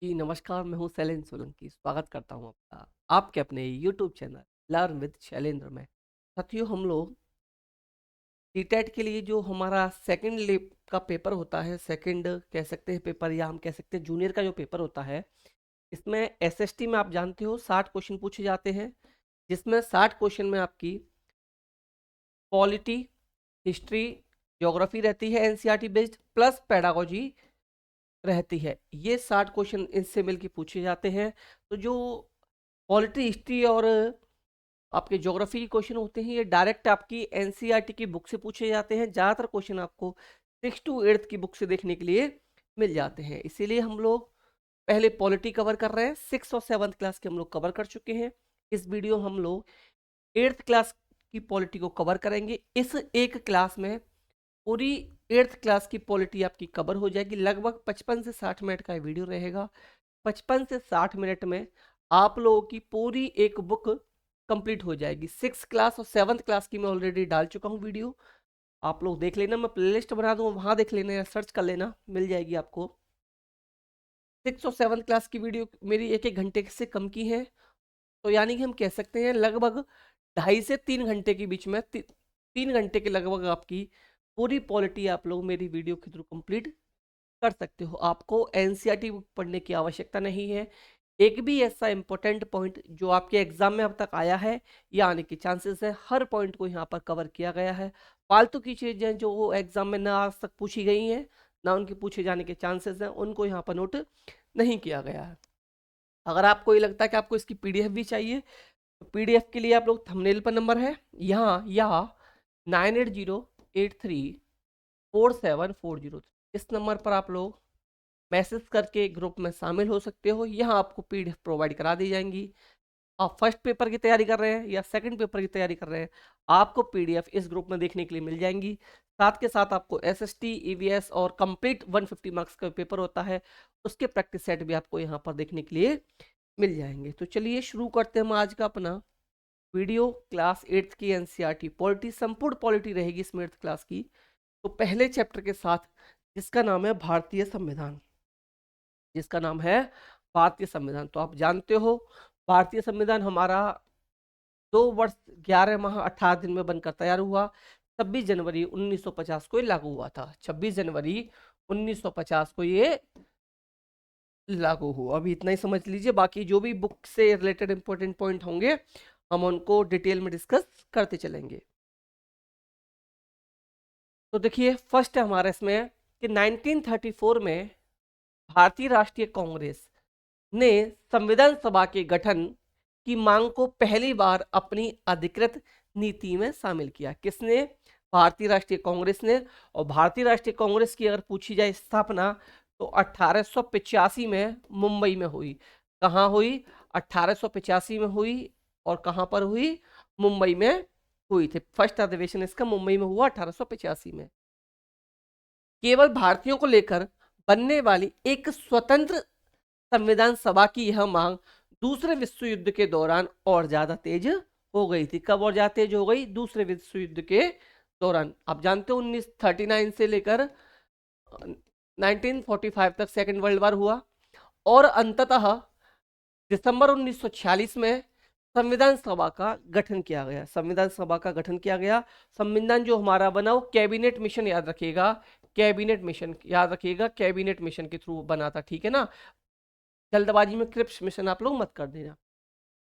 जी नमस्कार, मैं हूँ शैलेंद्र सोलंकी। स्वागत करता हूँ आपका आपके अपने YouTube channel learn with Shailendra में। साथियों, हम लोग सीटेट के लिए जो हमारा सेकंड लेप का पेपर होता है, सेकंड कह सकते हैं पेपर, या हम कह सकते हैं जूनियर का जो पेपर होता है, इसमें एसएसटी में आप जानते हो 60 क्वेश्चन पूछे जाते हैं, जिसमें 60 क्वेश्चन में आपकी पॉलिटी, हिस्ट्री, ज्योग्राफी रहती है एनसीईआरटी बेस्ड, प्लस पेडागोजी रहती है। ये 60 क्वेश्चन इससे मिलके पूछे जाते हैं। तो जो पॉलिटी, हिस्ट्री और आपके ज्योग्राफी के क्वेश्चन होते हैं, ये डायरेक्ट आपकी एनसीईआरटी की बुक से पूछे जाते हैं। ज़्यादातर क्वेश्चन आपको 6 to 8 की बुक से देखने के लिए मिल जाते हैं। इसीलिए हम लोग पहले पॉलिटी कवर कर रहे हैं। 6 और 7th क्लास के हम लोग कवर कर चुके हैं। इस वीडियो हम लोग 8th क्लास की पॉलिटी को कवर करेंगे। इस एक क्लास में पूरी 8th क्लास की पॉलिटी आपकी कवर हो जाएगी। लगभग 55 से 60 मिनट का वीडियो रहेगा। 55 से 60 मिनट में आप लोगों की पूरी एक बुक कंप्लीट हो जाएगी। 6th क्लास और 7th क्लास की मैं ऑलरेडी डाल चुका हूँ वीडियो, आप लोग देख लेना। मैं प्लेलिस्ट बना दूंगा, वहां देख लेना या सर्च कर लेना, मिल जाएगी आपको। 6th और 7th क्लास की वीडियो मेरी 1-1 घंटे से कम की है, तो यानी कि हम कह सकते हैं लगभग 2.5 से 3 घंटे के बीच में 3 घंटे के लगभग आपकी पूरी पॉलिटी आप लोग मेरी वीडियो के थ्रू कंप्लीट कर सकते हो। आपको एनसीईआरटी बुक पढ़ने की आवश्यकता नहीं है। एक भी ऐसा इंपॉर्टेंट पॉइंट जो आपके एग्जाम में अब तक आया है या आने के चांसेस है, हर पॉइंट को यहाँ पर कवर किया गया है। फालतू की चीजें जो वो एग्जाम में ना आज तक पूछी गई हैं, ना उनके पूछे जाने के चांसेस हैं, उनको यहाँ पर नोट नहीं किया गया है। अगर आपको ये लगता है कि आपको इसकी पीडीएफ भी चाहिए, तो पीडीएफ के लिए आप लोग थंबनेल पर नंबर है यहाँ या 9808347403, इस नंबर पर आप लोग मैसेज करके ग्रुप में शामिल हो सकते हो। यहाँ आपको पीडीएफ प्रोवाइड करा दी जाएंगी। आप फर्स्ट पेपर की तैयारी कर रहे हैं या सेकंड पेपर की तैयारी कर रहे हैं, आपको पीडीएफ इस ग्रुप में देखने के लिए मिल जाएंगी। साथ के साथ आपको एसएसटी, ईवीएस और कंप्लीट 150 मार्क्स का पेपर होता है, उसके प्रैक्टिस सेट भी आपको यहाँ पर देखने के लिए मिल जाएंगे। तो चलिए शुरू करते हैं हम आज का अपना वीडियो। क्लास 8th की एनसीईआरटी पॉलिटी, संपूर्ण पॉलिटी रहेगी इसमें 8th क्लास की। तो पहले चैप्टर के साथ, जिसका नाम है भारतीय संविधान, जिसका नाम है भारतीय संविधान। तो आप जानते हो भारतीय संविधान हमारा 2 वर्ष 11 माह 18 दिन में बनकर तैयार हुआ। 26 जनवरी 1950 को ये लागू हुआ था। 26 जनवरी 1950 को ये लागू हुआ। अभी इतना ही समझ लीजिए, बाकी जो भी बुक से रिलेटेड इंपॉर्टेंट पॉइंट होंगे हम उनको डिटेल में डिस्कस करते चलेंगे। तो देखिए, फर्स्ट है हमारा इसमें कि 1934 में भारतीय राष्ट्रीय कांग्रेस ने संविधान सभा के गठन की मांग को पहली बार अपनी अधिकृत नीति में शामिल किया। किसने? भारतीय राष्ट्रीय कांग्रेस ने। और भारतीय राष्ट्रीय कांग्रेस की अगर पूछी जाए स्थापना, तो 1885 में मुंबई में हुई। कहाँ हुई? 1885 में हुई। और कहाँ पर हुई? मुंबई में हुई थी। फर्स्ट अधिवेशन इसका मुंबई में हुआ 1885 में। केवल भारतीयों को लेकर बनने वाली एक स्वतंत्र संविधान सभा की यह मांग दूसरे विश्व युद्ध के दौरान और ज्यादा तेज हो गई थी। कब और ज्यादा तेज हो गई? दूसरे विश्व युद्ध के दौरान। आप जानते हो 1939 से लेकर 1945 तक सेकेंड वर्ल्ड वॉर हुआ, और अंततः दिसंबर 1946 में संविधान सभा का गठन किया गया। संविधान सभा का गठन किया गया। संविधान जो हमारा बना वो कैबिनेट मिशन, याद रखिएगा, कैबिनेट मिशन याद रखिएगा, कैबिनेट मिशन के थ्रू बना था, ठीक है ना। जल्दबाजी में क्रिप्स मिशन आप लोग मत कर देना।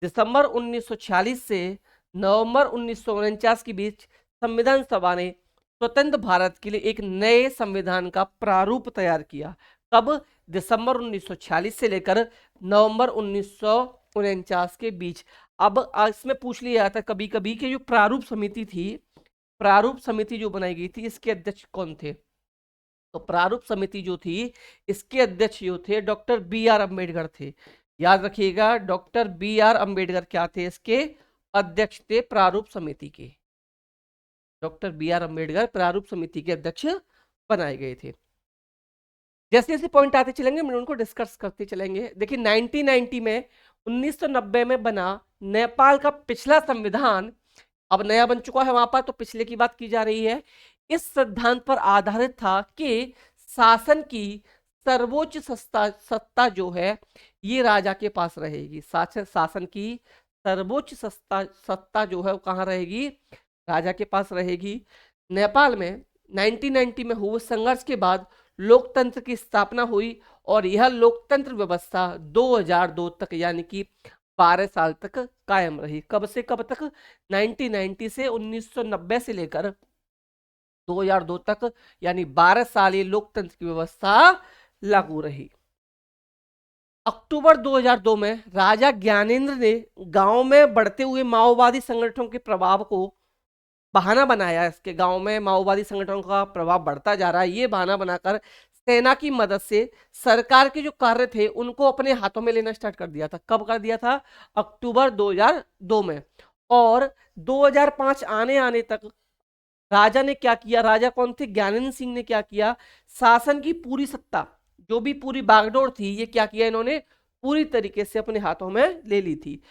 दिसंबर 1946 से नवंबर 1949 के बीच संविधान सभा ने स्वतंत्र भारत के लिए एक नए संविधान का प्रारूप तैयार किया। कब? दिसंबर 1946 से लेकर नवंबर 1949 के बीच। अब इसमें पूछ लिया जाता है कभी कभी कि जो प्रारूप समिति थी, प्रारूप समिति जो बनाई गई थी, इसके अध्यक्ष कौन थे? तो प्रारूप समिति जो थी, इसके अध्यक्ष जो थे डॉक्टर बी आर अम्बेडकर थे। याद रखिएगा, डॉक्टर बी आर अम्बेडकर क्या थे? इसके अध्यक्ष थे प्रारूप समिति के। डॉक्टर बी आर अम्बेडकर प्रारूप समिति के अध्यक्ष बनाए गए थे। जैसे जैसे पॉइंट आते चलेंगे हम उनको डिस्कस करते चलेंगे। देखिए 1990 में 1990 में बना नेपाल का पिछला संविधान अब नया बन चुका है वहां पर, तो पिछले की बात की जा रही है। इस सिद्धांत पर आधारित था कि शासन की सर्वोच्च सत्ता जो है ये राजा के पास रहेगी। शासन की सर्वोच्च सत्ता जो है वो कहाँ रहेगी? राजा के पास रहेगी। नेपाल में 1990 में हुए संघर्ष के बाद लोकतंत्र की स्थापना हुई और यह लोकतंत्र व्यवस्था 2002 तक यानी कि 12 साल तक कायम रही। कब से कब तक? 1990 से 1990 से लेकर 2002 तक, यानी 12 साल ये लोकतंत्र की व्यवस्था लागू रही। अक्टूबर 2002 में राजा ज्ञानेंद्र ने गांव में बढ़ते हुए माओवादी संगठनों के प्रभाव को बहाना बनाया। इसके गांव में माओवादी संगठनों का प्रभाव बढ़ता जा रहा है, ये बहाना बनाकर सेना की मदद से सरकार के जो कार्य थे उनको अपने हाथों में लेना स्टार्ट कर दिया था। कब कर दिया था? अक्टूबर 2002 में। और 2005 आने आने तक राजा ने क्या किया? राजा कौन थे? ज्ञानेंद्र सिंह ने क्या किया? शासन की पूरी सत्ता, जो भी पूरी बागडोर थी, ये क्या किया इन्होंने? पूरी तरीके से अपने हाथों में ले ली थी।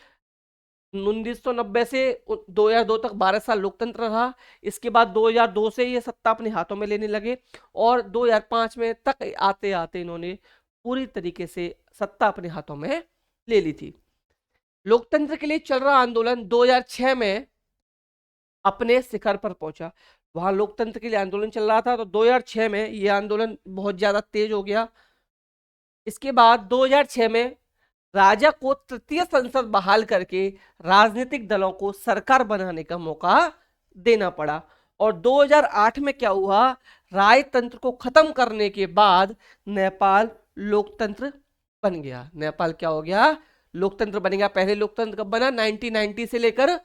1990 से 2002 तक 12 साल लोकतंत्र रहा। इसके बाद 2002 से ये सत्ता अपने हाथों में लेने लगे और 2005 में तक आते आते इन्होंने पूरी तरीके से सत्ता अपने हाथों में ले ली थी। लोकतंत्र के लिए चल रहा आंदोलन 2006 में अपने शिखर पर पहुंचा। वहां लोकतंत्र के लिए आंदोलन चल रहा था, तो 2006 में यह आंदोलन बहुत ज्यादा तेज हो गया। इसके बाद 2006 में राजा को तृतीय संसद बहाल करके राजनीतिक दलों को सरकार बनाने का मौका देना पड़ा। और 2008 में क्या हुआ? राजतंत्र को खत्म करने के बाद नेपाल लोकतंत्र बन गया। नेपाल क्या हो गया? लोकतंत्र बन गया। पहले लोकतंत्र कब बना? 1990 से लेकर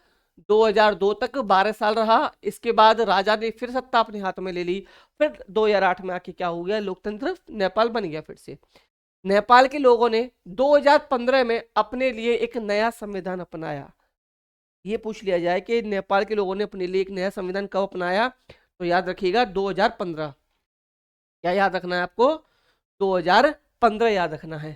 2002 तक 12 साल रहा। इसके बाद राजा ने फिर सत्ता अपने हाथ में ले ली। फिर 2008 में आके क्या हो गया? लोकतंत्र नेपाल बन गया फिर से। नेपाल के लोगों ने 2015 में अपने लिए एक नया संविधान अपनाया। ये पूछ लिया जाए कि नेपाल के लोगों ने अपने लिए एक नया संविधान कब अपनाया, तो याद रखिएगा 2015। क्या याद रखना है आपको? 2015 याद रखना है।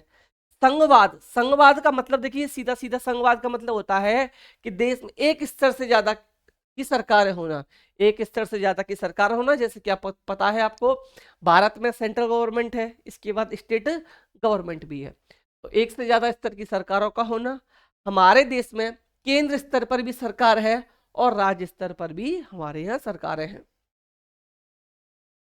संघवाद, संघवाद का मतलब देखिए, सीधा सीधा संघवाद का मतलब होता है कि देश में एक स्तर से ज्यादा की सरकार होना। एक स्तर से ज्यादा की सरकार होना, जैसे कि आप पता है आपको, भारत में सेंट्रल गवर्नमेंट है, इसके बाद स्टेट गवर्नमेंट भी है, तो एक से ज्यादा स्तर की सरकारों का होना। हमारे देश में केंद्र स्तर पर भी सरकार है और राज्य स्तर पर भी हमारे यहाँ सरकारें हैं।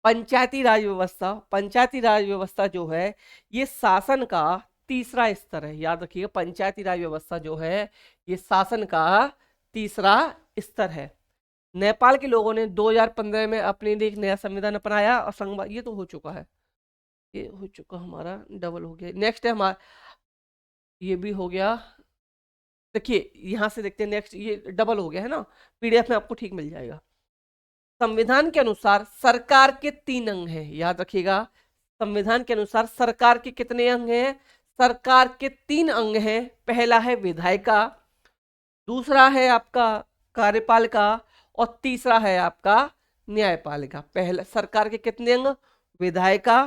पंचायती राज व्यवस्था, पंचायती राज व्यवस्था जो है ये शासन का तीसरा स्तर है। याद रखिएगा, पंचायती राज व्यवस्था जो है ये शासन का तीसरा स्तर है। नेपाल के लोगों ने 2015 में अपने लिए एक नया संविधान अपनाया और संघवाद, ये तो हो चुका है, ये हो चुका, हमारा डबल हो गया। नेक्स्ट है हमारा, ये भी हो गया। देखिए यहां से देखते हैं, नेक्स्ट ये डबल हो गया है ना, पीडीएफ में आपको ठीक मिल जाएगा। संविधान के अनुसार सरकार के 3 अंग हैं। याद रखिएगा, संविधान के अनुसार सरकार के कितने अंग हैं? सरकार के 3 अंग हैं। पहला है विधायिका, दूसरा है आपका कार्यपालिका और तीसरा है आपका न्यायपालिका। पहला सरकार के कितने अंग? विधायिका,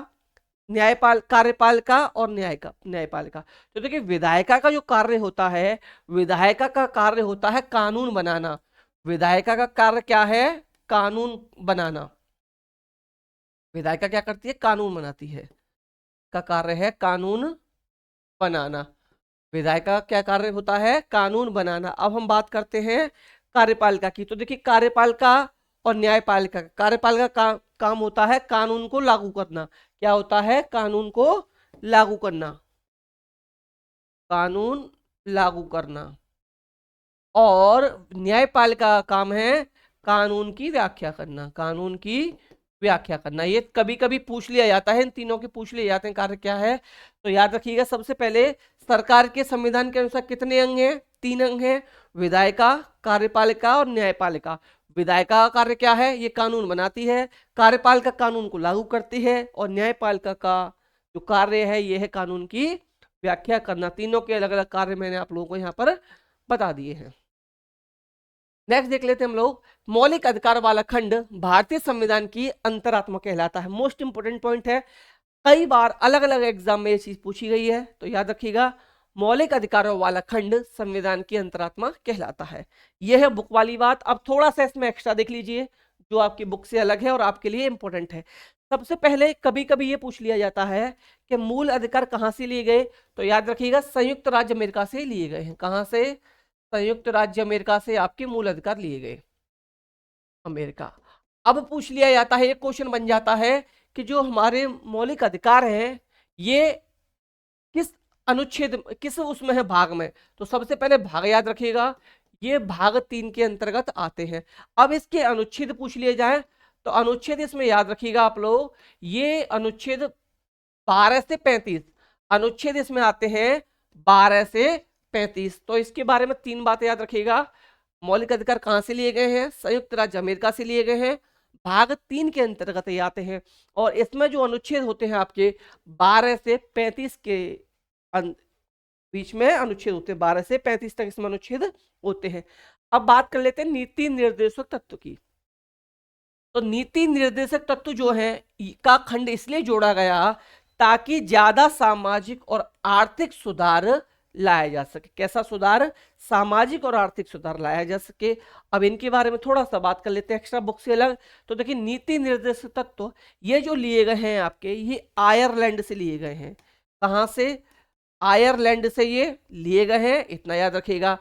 कार्यपालिका और न्यायपालिका। तो देखिए विधायिका का जो कार्य होता है, विधायिका का कार्य होता है कानून बनाना। विधायिका का कार्य क्या है? कानून बनाना। विधायिका क्या करती है? कानून बनाती है, का कार्य है कानून बनाना। विधायिका क्या कार्य होता है? कानून बनाना। अब हम बात करते हैं कार्यपालिका की। तो देखिए कार्यपालिका और न्यायपालिका, कार्यपालिका का काम होता है कानून को लागू करना। क्या होता है? कानून को लागू करना, कानून लागू करना। और न्यायपालिका का काम है कानून की व्याख्या करना, कानून की व्याख्या करना। ये कभी कभी पूछ लिया जाता है, इन तीनों के पूछ लिए जाते हैं कार्य क्या है। तो याद रखिएगा, सबसे पहले सरकार के संविधान के अनुसार कितने अंग हैं? 3 अंग हैं, विधायिका, कार्यपालिका और न्यायपालिका। विधायिका का कार्य क्या है? ये कानून बनाती है। कार्यपालिका कानून को लागू करती है और न्यायपालिका का जो कार्य है ये है कानून की व्याख्या करना। तीनों के अलग अलग कार्य मैंने आप लोगों को यहाँ पर बता दिए हैं। नेक्स्ट देख लेते हैं हम लोग, मौलिक अधिकार वाला खंड भारतीय संविधान की अंतरात्मा कहलाता है। मोस्ट इंपोर्टेंट पॉइंट है, कई बार अलग अलग एग्जाम में ये चीज पूछी गई है, तो याद रखिएगा मौलिक अधिकारों वाला खंड संविधान की अंतरात्मा कहलाता है। यह है बुक वाली बात। अब थोड़ा सा इसमें एक्स्ट्रा देख लीजिए जो आपकी बुक से अलग है और आपके लिए इंपॉर्टेंट है। सबसे पहले कभी कभी ये पूछ लिया जाता है कि मूल अधिकार कहां से लिए गए, तो याद रखिएगा संयुक्त राज्य अमेरिका से लिए गए हैं। कहां से? संयुक्त राज्य अमेरिका से आपके मूल अधिकार लिए गए, अमेरिका। अब पूछ लिया जाता है, एक क्वेश्चन बन जाता है कि जो हमारे मौलिक अधिकार हैं ये किस अनुच्छेद, किस उसमें है, भाग में। तो सबसे पहले भाग याद रखिएगा, ये भाग 3 के अंतर्गत आते हैं। अब इसके अनुच्छेद पूछ लिए जाए तो अनुच्छेद इसमें याद रखिएगा आप लोग, ये अनुच्छेद 12 से 35, अनुच्छेद इसमें आते हैं 12 से 35। तो इसके बारे में 3 बातें याद रखिएगा। मौलिक अधिकार कहां से लिए गए हैं? संयुक्त राज्य अमेरिका से लिए गए हैं, भाग 3 के अंतर्गत ये आते हैं। और इसमें जो अनुच्छेद होते हैं आपके 12 से 35 के बीच में अनुच्छेद होते हैं, 12 से 35 तक इसमें अनुच्छेद होते हैं। अब बात कर लेते हैं नीति निर्देशक तत्व की। तो नीति निर्देशक तत्व जो है का खंड इसलिए जोड़ा गया ताकि ज्यादा सामाजिक और आर्थिक सुधार लाया जा सके। कैसा सुधार? सामाजिक और आर्थिक सुधार लाया जा सके। अब इनके बारे में थोड़ा सा बात कर लेते हैं एक्स्ट्रा बुक से अलग। तो देखिए नीति निर्देशक तत्व ये जो लिए गए हैं आपके, ये आयरलैंड से लिए गए हैं। कहां से? आयरलैंड से ये लिए गए हैं, इतना याद रखिएगा।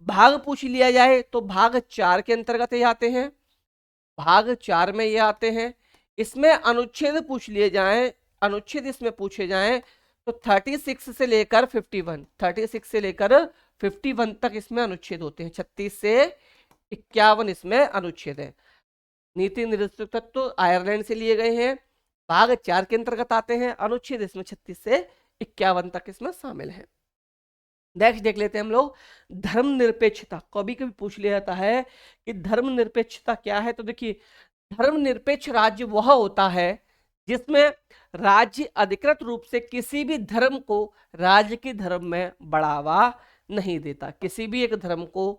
भाग पूछ लिया जाए तो भाग 4 के अंतर्गत ये आते हैं, भाग 4 में ये आते हैं। इसमें अनुच्छेद पूछ लिए जाएं, अनुच्छेद इसमें पूछे जाएं तो 36 से लेकर 51, 36 से लेकर 51 तक इसमें अनुच्छेद होते हैं। 36 से 51 इसमें अनुच्छेद है। नीति निर्देशक तत्व आयरलैंड से लिए गए हैं, भाग 4 के अंतर्गत आते हैं, अनुच्छेद इसमें 36 से 51 तक इसमें शामिल है। नेक्स्ट देख लेते हैं हम लोग धर्मनिरपेक्षता। कभी कभी पूछ लिया जाता है कि धर्मनिरपेक्षता क्या है। तो देखिए धर्मनिरपेक्ष राज्य वह होता है जिसमें राज्य अधिकृत रूप से किसी भी धर्म को राज्य के धर्म में बढ़ावा नहीं देता, किसी भी एक धर्म को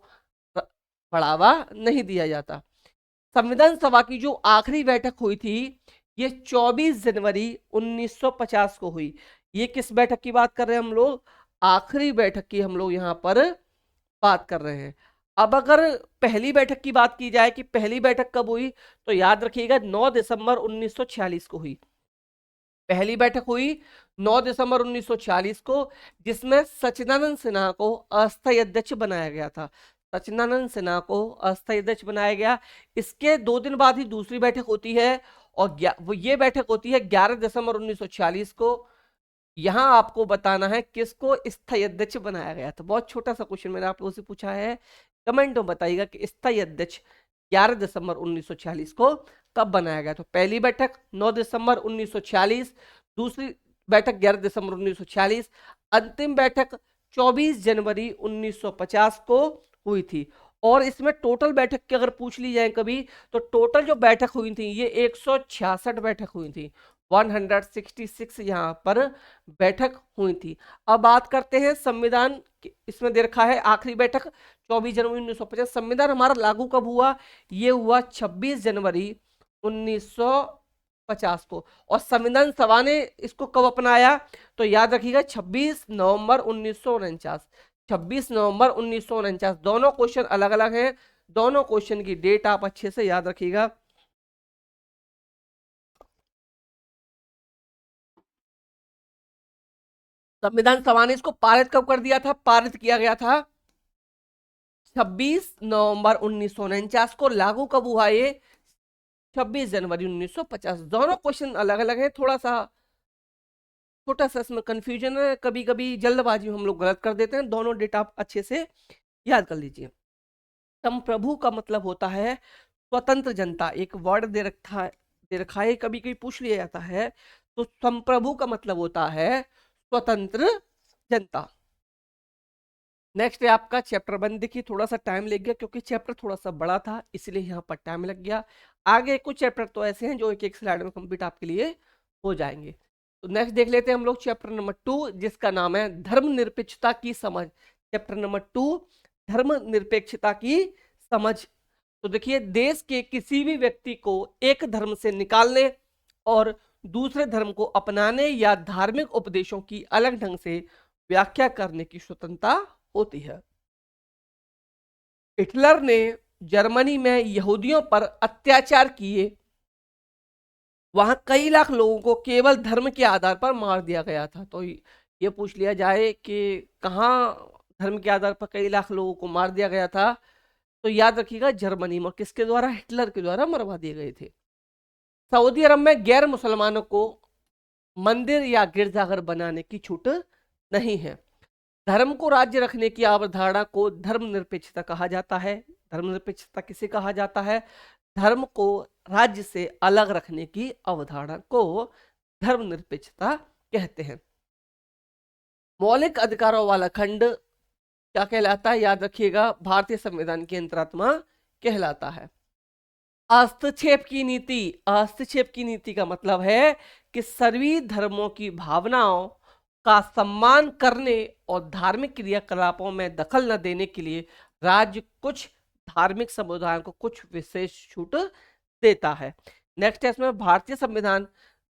बढ़ावा नहीं दिया जाता। संविधान सभा की जो आखिरी बैठक हुई थी ये 24 जनवरी 1950 को हुई। ये किस बैठक की बात कर रहे हैं हम लोग? आखिरी बैठक की हम लोग यहाँ पर बात कर रहे हैं। अब अगर पहली बैठक की बात की जाए कि पहली बैठक कब हुई, तो याद रखिएगा 9 दिसंबर 1946 को हुई। पहली बैठक हुई 9 दिसंबर 1946 को, जिसमें सच्चिदानंद सिन्हा को अस्थायी अध्यक्ष बनाया गया था। सच्चिदानंद सिन्हा को अस्थायी अध्यक्ष बनाया गया। इसके 2 दिन बाद ही दूसरी बैठक होती है और ये बैठक होती है 11 दिसंबर 1946 को। यहां आपको बताना है किसको स्थायी अध्यक्ष बनाया गया था। बहुत छोटा सा क्वेश्चन मैंने आप लोगों से पूछा है, कमेंट में बताइएगा कि स्थायी अध्यक्ष 11 दिसंबर 1946 को कब बनाया गया। तो पहली बैठक 9 दिसंबर 1946, दूसरी बैठक 11 दिसंबर 1946, अंतिम बैठक 24 जनवरी 1950 को हुई थी। और इसमें टोटल बैठक की अगर पूछ ली जाए कभी, तो टोटल जो बैठक हुई थी ये 166 बैठक हुई थी, 166 यहाँ पर बैठक हुई थी। अब बात करते हैं संविधान, इसमें दे रखा है आखिरी बैठक 24 जनवरी 1950। संविधान हमारा लागू कब हुआ? ये हुआ 26 जनवरी 1950 को। और संविधान सभा ने इसको कब अपनाया? तो याद रखिएगा 26 नवंबर 1949, 26 नवंबर 1949। दोनों क्वेश्चन अलग अलग हैं, दोनों क्वेश्चन की डेट आप अच्छे से याद रखिएगा। संविधान सभा ने इसको पारित कब कर दिया था? पारित किया गया था 26 नवंबर 1949 को। लागू कब हुआ ये? 26 जनवरी 1950। दोनों क्वेश्चन अलग अलग हैं, थोड़ा सा छोटा सा इसमें कंफ्यूजन है, कभी कभी जल्दबाजी में हम लोग गलत कर देते हैं। दोनों डेटा आप अच्छे से याद कर लीजिए। संप्रभु का मतलब होता है स्वतंत्र जनता। एक वर्ड दे रखा है, कभी कभी पूछ लिया जाता है। तो संप्रभु का मतलब होता है स्वतंत्र जनता। नेक्स्ट है आपका चैप्टर 1। देखिए थोड़ा सा टाइम लग गया क्योंकि चैप्टर थोड़ा सा बड़ा था, इसलिए यहाँ पर टाइम लग गया। आगे कुछ चैप्टर तो ऐसे हैं जो एक एक स्लाइड में कंप्लीट आपके लिए हो जाएंगे। तो नेक्स्ट देख लेते हैं हम लोग चैप्टर नंबर 2, जिसका नाम है धर्मनिरपेक्षता की समझ। चैप्टर नंबर 2, धर्मनिरपेक्षता की समझ। तो देखिए देश के किसी भी व्यक्ति को एक धर्म से निकालने और दूसरे धर्म को अपनाने या धार्मिक उपदेशों की अलग ढंग से व्याख्या करने की स्वतंत्रता होती है। हिटलर ने जर्मनी में यहूदियों पर अत्याचार किए, वहां कई लाख लोगों को केवल धर्म के आधार पर मार दिया गया था। तो ये पूछ लिया जाए कि कहाँ धर्म के आधार पर कई लाख लोगों को मार दिया गया था, तो याद रखिएगा जर्मनी में। किसके द्वारा? हिटलर के द्वारा मरवा दिए गए थे। सऊदी अरब में गैर मुसलमानों को मंदिर या गिरजाघर बनाने की छूट नहीं है। धर्म को राज्य रखने की अवधारणा को धर्मनिरपेक्षता कहा जाता है। धर्मनिरपेक्षता किसे कहा जाता है? धर्म को राज्य से अलग रखने की अवधारणा को धर्मनिरपेक्षता कहते हैं। मौलिक अधिकारों वाला खंड क्या कहलाता है? याद रखिएगा, भारतीय संविधान की अंतरात्मा कहलाता है। हस्तक्षेप की नीति। हस्तक्षेप की नीति का मतलब है कि सभी धर्मों की भावनाओं का सम्मान करने और धार्मिक क्रियाकलापों में दखल न देने के लिए राज्य कुछ धार्मिक समुदायों को कुछ विशेष छूट देता है। नेक्स्ट है इसमें, भारतीय संविधान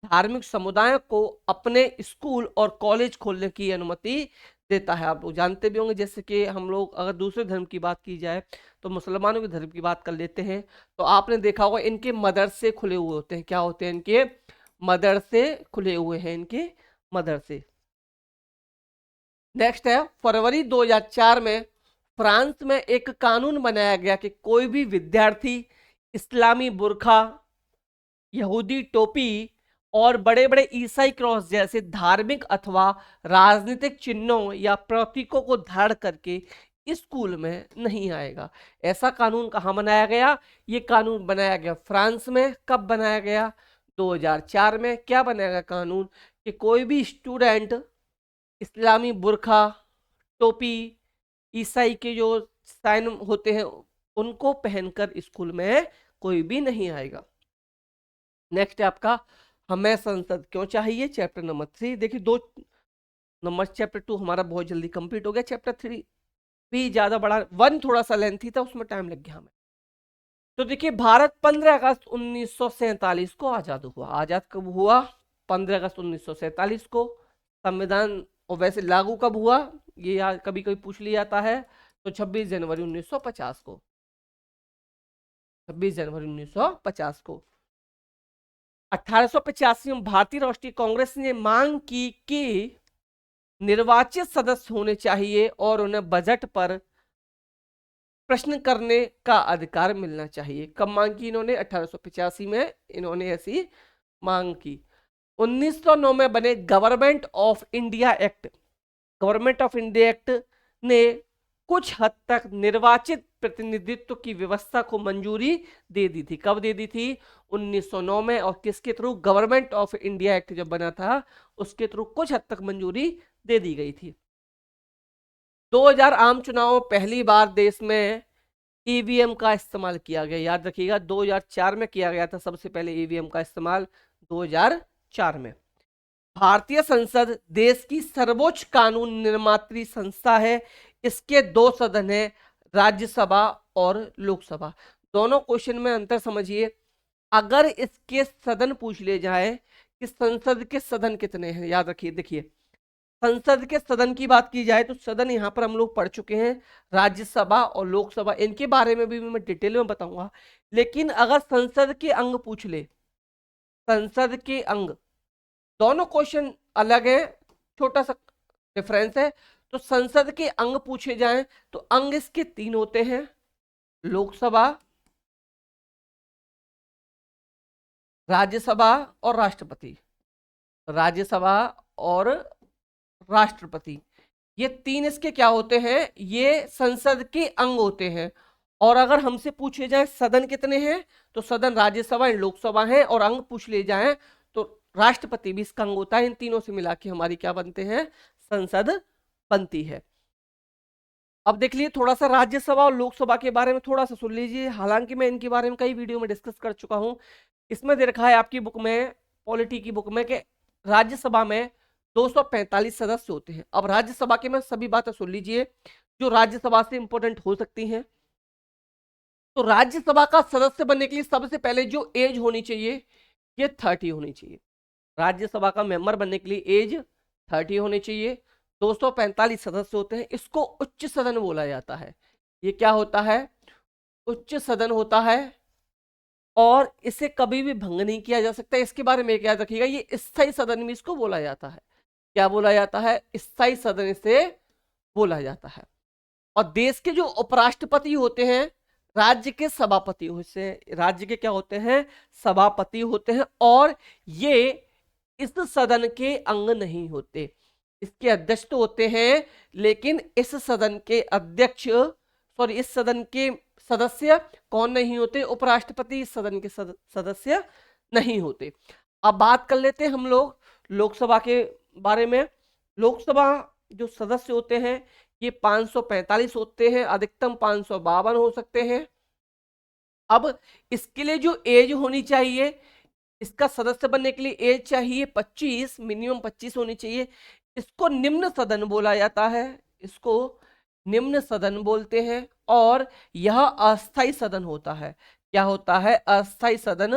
धार्मिक समुदायों को अपने स्कूल और कॉलेज खोलने की अनुमति देता है। आप लोग जानते भी होंगे, जैसे कि हम लोग अगर दूसरे धर्म की बात की जाए तो मुसलमानों के धर्म की बात कर लेते हैं, तो आपने देखा होगा इनके मदरसे खुले हुए होते हैं। क्या होते हैं? इनके मदरसे खुले हुए हैं, इनके मदरसे। नेक्स्ट है, फरवरी 2004 में फ्रांस में एक कानून बनाया गया कि कोई भी विद्यार्थी इस्लामी बुर्खा, यहूदी टोपी और बड़े बड़े ईसाई क्रॉस जैसे धार्मिक अथवा राजनीतिक चिन्हों या प्रतीकों को धारण करके स्कूल में नहीं आएगा। ऐसा कानून कहाँ बनाया गया? ये कानून बनाया गया फ्रांस में। कब बनाया गया? 2004 में। क्या बनाया गया कानून? कि कोई भी स्टूडेंट इस्लामी बुर्खा, टोपी, ईसाई के जो साइन होते हैं उनको पहनकर स्कूल में कोई भी नहीं आएगा। नेक्स्ट है आपका, हमें संसद क्यों चाहिए, चैप्टर नंबर 3। देखिए 2 नंबर, चैप्टर 2 हमारा बहुत जल्दी कंप्लीट हो गया। चैप्टर 3 भी ज्यादा बड़ा, 1 थोड़ा सा लेंथी था, उसमें टाइम लग गया हमें। तो देखिए, भारत 15 अगस्त 1947 को आजाद हुआ। आजाद कब हुआ? 15 अगस्त 1947 को। संविधान और वैसे लागू कब हुआ, ये कभी कभी पूछ लिया जाता है, तो 26 जनवरी 1950 को। 26 जनवरी 1950 को। 1885 में भारतीय राष्ट्रीय कांग्रेस ने मांग की कि निर्वाचित सदस्य होने चाहिए और उन्हें बजट पर प्रश्न करने का अधिकार मिलना चाहिए। कब मांग की इन्होंने? 1885 में इन्होंने ऐसी मांग की। 1909 में बने government of India act, government of India act ने कुछ हद तक निर्वाचित प्रतिनिधित्व की व्यवस्था को मंजूरी दे दी थी। कब दे दी थी? 1909 में। और किसके through? Government of India act जब बना था उसके थ्रू कुछ हद तक मंजूरी दे दी गई थी। 2000 आम चुनाव पहली बार देश में ईवीएम का इस्तेमाल किया गया। याद रखिएगा 2004 में किया गया था सबसे पहले ईवीएम का इस्तेमाल, 2004 में। भारतीय संसद देश की सर्वोच्च कानून निर्मात्री संस्था है। इसके 2 सदन है, राज्यसभा और लोकसभा। दोनों क्वेश्चन में अंतर समझिए। अगर इसके सदन पूछ ले जाए कि संसद के सदन कितने हैं, याद रखिए, देखिए संसद के सदन की बात की जाए तो सदन यहां पर हम लोग पढ़ चुके हैं, राज्यसभा और लोकसभा। इनके बारे में भी मैं डिटेल में बताऊंगा। लेकिन अगर संसद के अंग पूछ ले, संसद के अंग, दोनों क्वेश्चन अलग है, छोटा सा डिफरेंस है। तो संसद के अंग पूछे जाएं तो अंग इसके 3 होते हैं, लोकसभा, राज्यसभा और राष्ट्रपति। राज्यसभा और राष्ट्रपति, ये 3 इसके क्या होते हैं? ये संसद के अंग होते हैं। और अगर हमसे पूछे जाए सदन कितने हैं, तो सदन राज्यसभा लोकसभा है, और अंग पूछ ले जाए तो राष्ट्रपति भी इसका अंग होता है। इन तीनों से मिला के हमारी क्या बनते हैं? संसद बनती है। अब देख लीजिए थोड़ा सा राज्यसभा और लोकसभा के बारे में थोड़ा सा सुन लीजिए। हालांकि मैं इनके बारे में कई वीडियो में डिस्कस कर चुका हूं। इसमें दे रखा है आपकी बुक में, पॉलिटी की बुक में, कि राज्यसभा में 245 सदस्य होते हैं। अब राज्यसभा के में सभी बातें सुन लीजिए जो राज्यसभा से इंपॉर्टेंट हो सकती हैं। तो राज्यसभा का सदस्य बनने के लिए सबसे पहले जो एज होनी चाहिए, ये 30 होनी चाहिए। राज्यसभा का मेंबर बनने के लिए एज 30 होनी चाहिए। 245 सदस्य होते हैं। इसको उच्च सदन बोला जाता है। ये क्या होता है? उच्च सदन होता है। और इसे कभी भी भंग नहीं किया जा सकता। इसके बारे में याद रखिएगा, ये स्थायी सदन में इसको बोला जाता है। क्या बोला जाता है? स्थायी सदन से बोला जाता है। और देश के जो उपराष्ट्रपति होते हैं राज्य के सभापति से, राज्य के क्या होते हैं? सभापति होते हैं। और ये इस सदन के अंग नहीं होते, इसके अध्यक्ष तो होते हैं, लेकिन इस सदन के अध्यक्ष, सॉरी, इस सदन के सदस्य कौन नहीं होते? उपराष्ट्रपति इस सदन के सदस्य नहीं होते। अब बात कर लेते हैं हम लोग लोकसभा के बारे में। लोकसभा जो सदस्य होते हैं ये 545 होते हैं, अधिकतम 552 हो सकते हैं। अब इसके लिए जो एज होनी चाहिए, इसका सदस्य बनने के लिए एज चाहिए 25, मिनिमम 25 होनी चाहिए। इसको निम्न सदन बोला जाता है, इसको निम्न सदन बोलते हैं। और यह अस्थाई सदन होता है। क्या होता है? अस्थाई सदन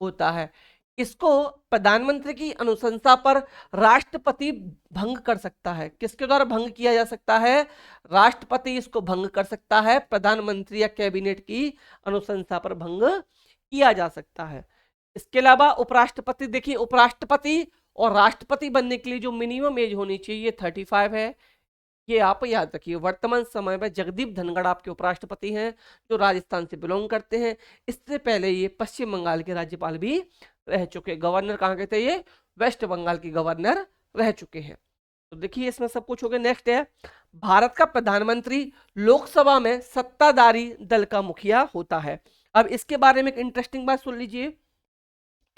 होता है। इसको प्रधानमंत्री की अनुशंसा पर राष्ट्रपति भंग कर सकता है। किसके द्वारा भंग किया जा सकता है? राष्ट्रपति इसको भंग कर सकता है। प्रधानमंत्री या कैबिनेट की अनुशंसा पर भंग किया जा सकता है। इसके अलावा उपराष्ट्रपति, देखिए उपराष्ट्रपति और राष्ट्रपति बनने के लिए जो मिनिमम एज होनी चाहिए 35 है। ये आप याद रखिए। वर्तमान समय में जगदीप धनखड़ आपके उपराष्ट्रपति हैं जो राजस्थान से बिलोंग करते हैं। इससे पहले ये पश्चिम बंगाल के राज्यपाल भी रह चुके। गवर्नर कहाँ के थे? ये वेस्ट बंगाल के गवर्नर रह चुके हैं। तो देखिए इसमें सब कुछ हो गया। नेक्स्ट है, भारत का प्रधानमंत्री लोकसभा में सत्ताधारी दल का मुखिया होता है। अब इसके बारे में एक इंटरेस्टिंग बात सुन लीजिए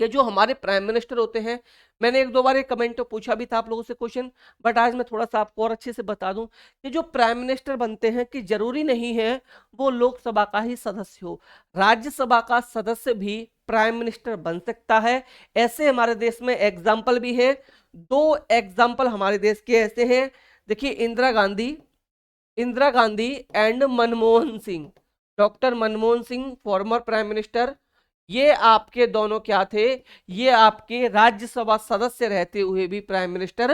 कि जो हमारे प्राइम मिनिस्टर होते हैं, मैंने एक दो बार एक कमेंट तो पूछा भी था आप लोगों से क्वेश्चन, बट आज मैं थोड़ा सा आपको और अच्छे से बता दूं कि जो प्राइम मिनिस्टर बनते हैं कि जरूरी नहीं है वो लोकसभा का ही सदस्य हो, राज्यसभा का सदस्य भी प्राइम मिनिस्टर बन सकता है। ऐसे हमारे देश में एग्जाम्पल भी है। 2 एग्जाम्पल हमारे देश के ऐसे हैं। देखिए Indira Gandhi and Manmohan Singh, doctor Manmohan Singh former prime minister, ये आपके दोनों क्या थे? ये आपके राज्यसभा सदस्य रहते हुए भी प्राइम मिनिस्टर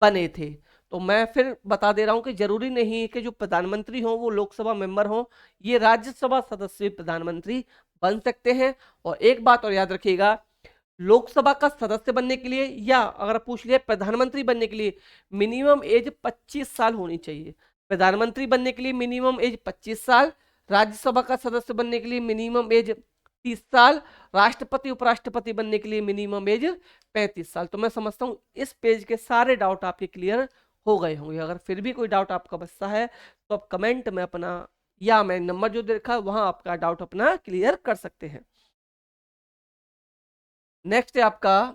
बने थे। तो मैं फिर बता दे रहा हूं कि जरूरी नहीं है कि जो प्रधानमंत्री हो वो लोकसभा मेंबर हो, ये राज्यसभा सदस्य प्रधानमंत्री बन सकते हैं। और एक बात और याद रखिएगा, लोकसभा का सदस्य बनने के लिए या अगर पूछ लिया प्रधानमंत्री बनने के लिए मिनिमम एज 25 साल होनी चाहिए। प्रधानमंत्री बनने के लिए मिनिमम एज 25 साल, राज्यसभा का सदस्य बनने के लिए मिनिमम एज 30 साल, राष्ट्रपति उपराष्ट्रपति बनने के लिए मिनिमम एज 35 साल। तो मैं समझता हूं इस पेज के सारे डाउट आपके क्लियर हो गए होंगे। अगर फिर भी कोई डाउट आपका बचता है तो आप कमेंट में अपना, या मैं नंबर जो देखा वहां आपका डाउट अपना क्लियर कर सकते हैं। नेक्स्ट है आपका,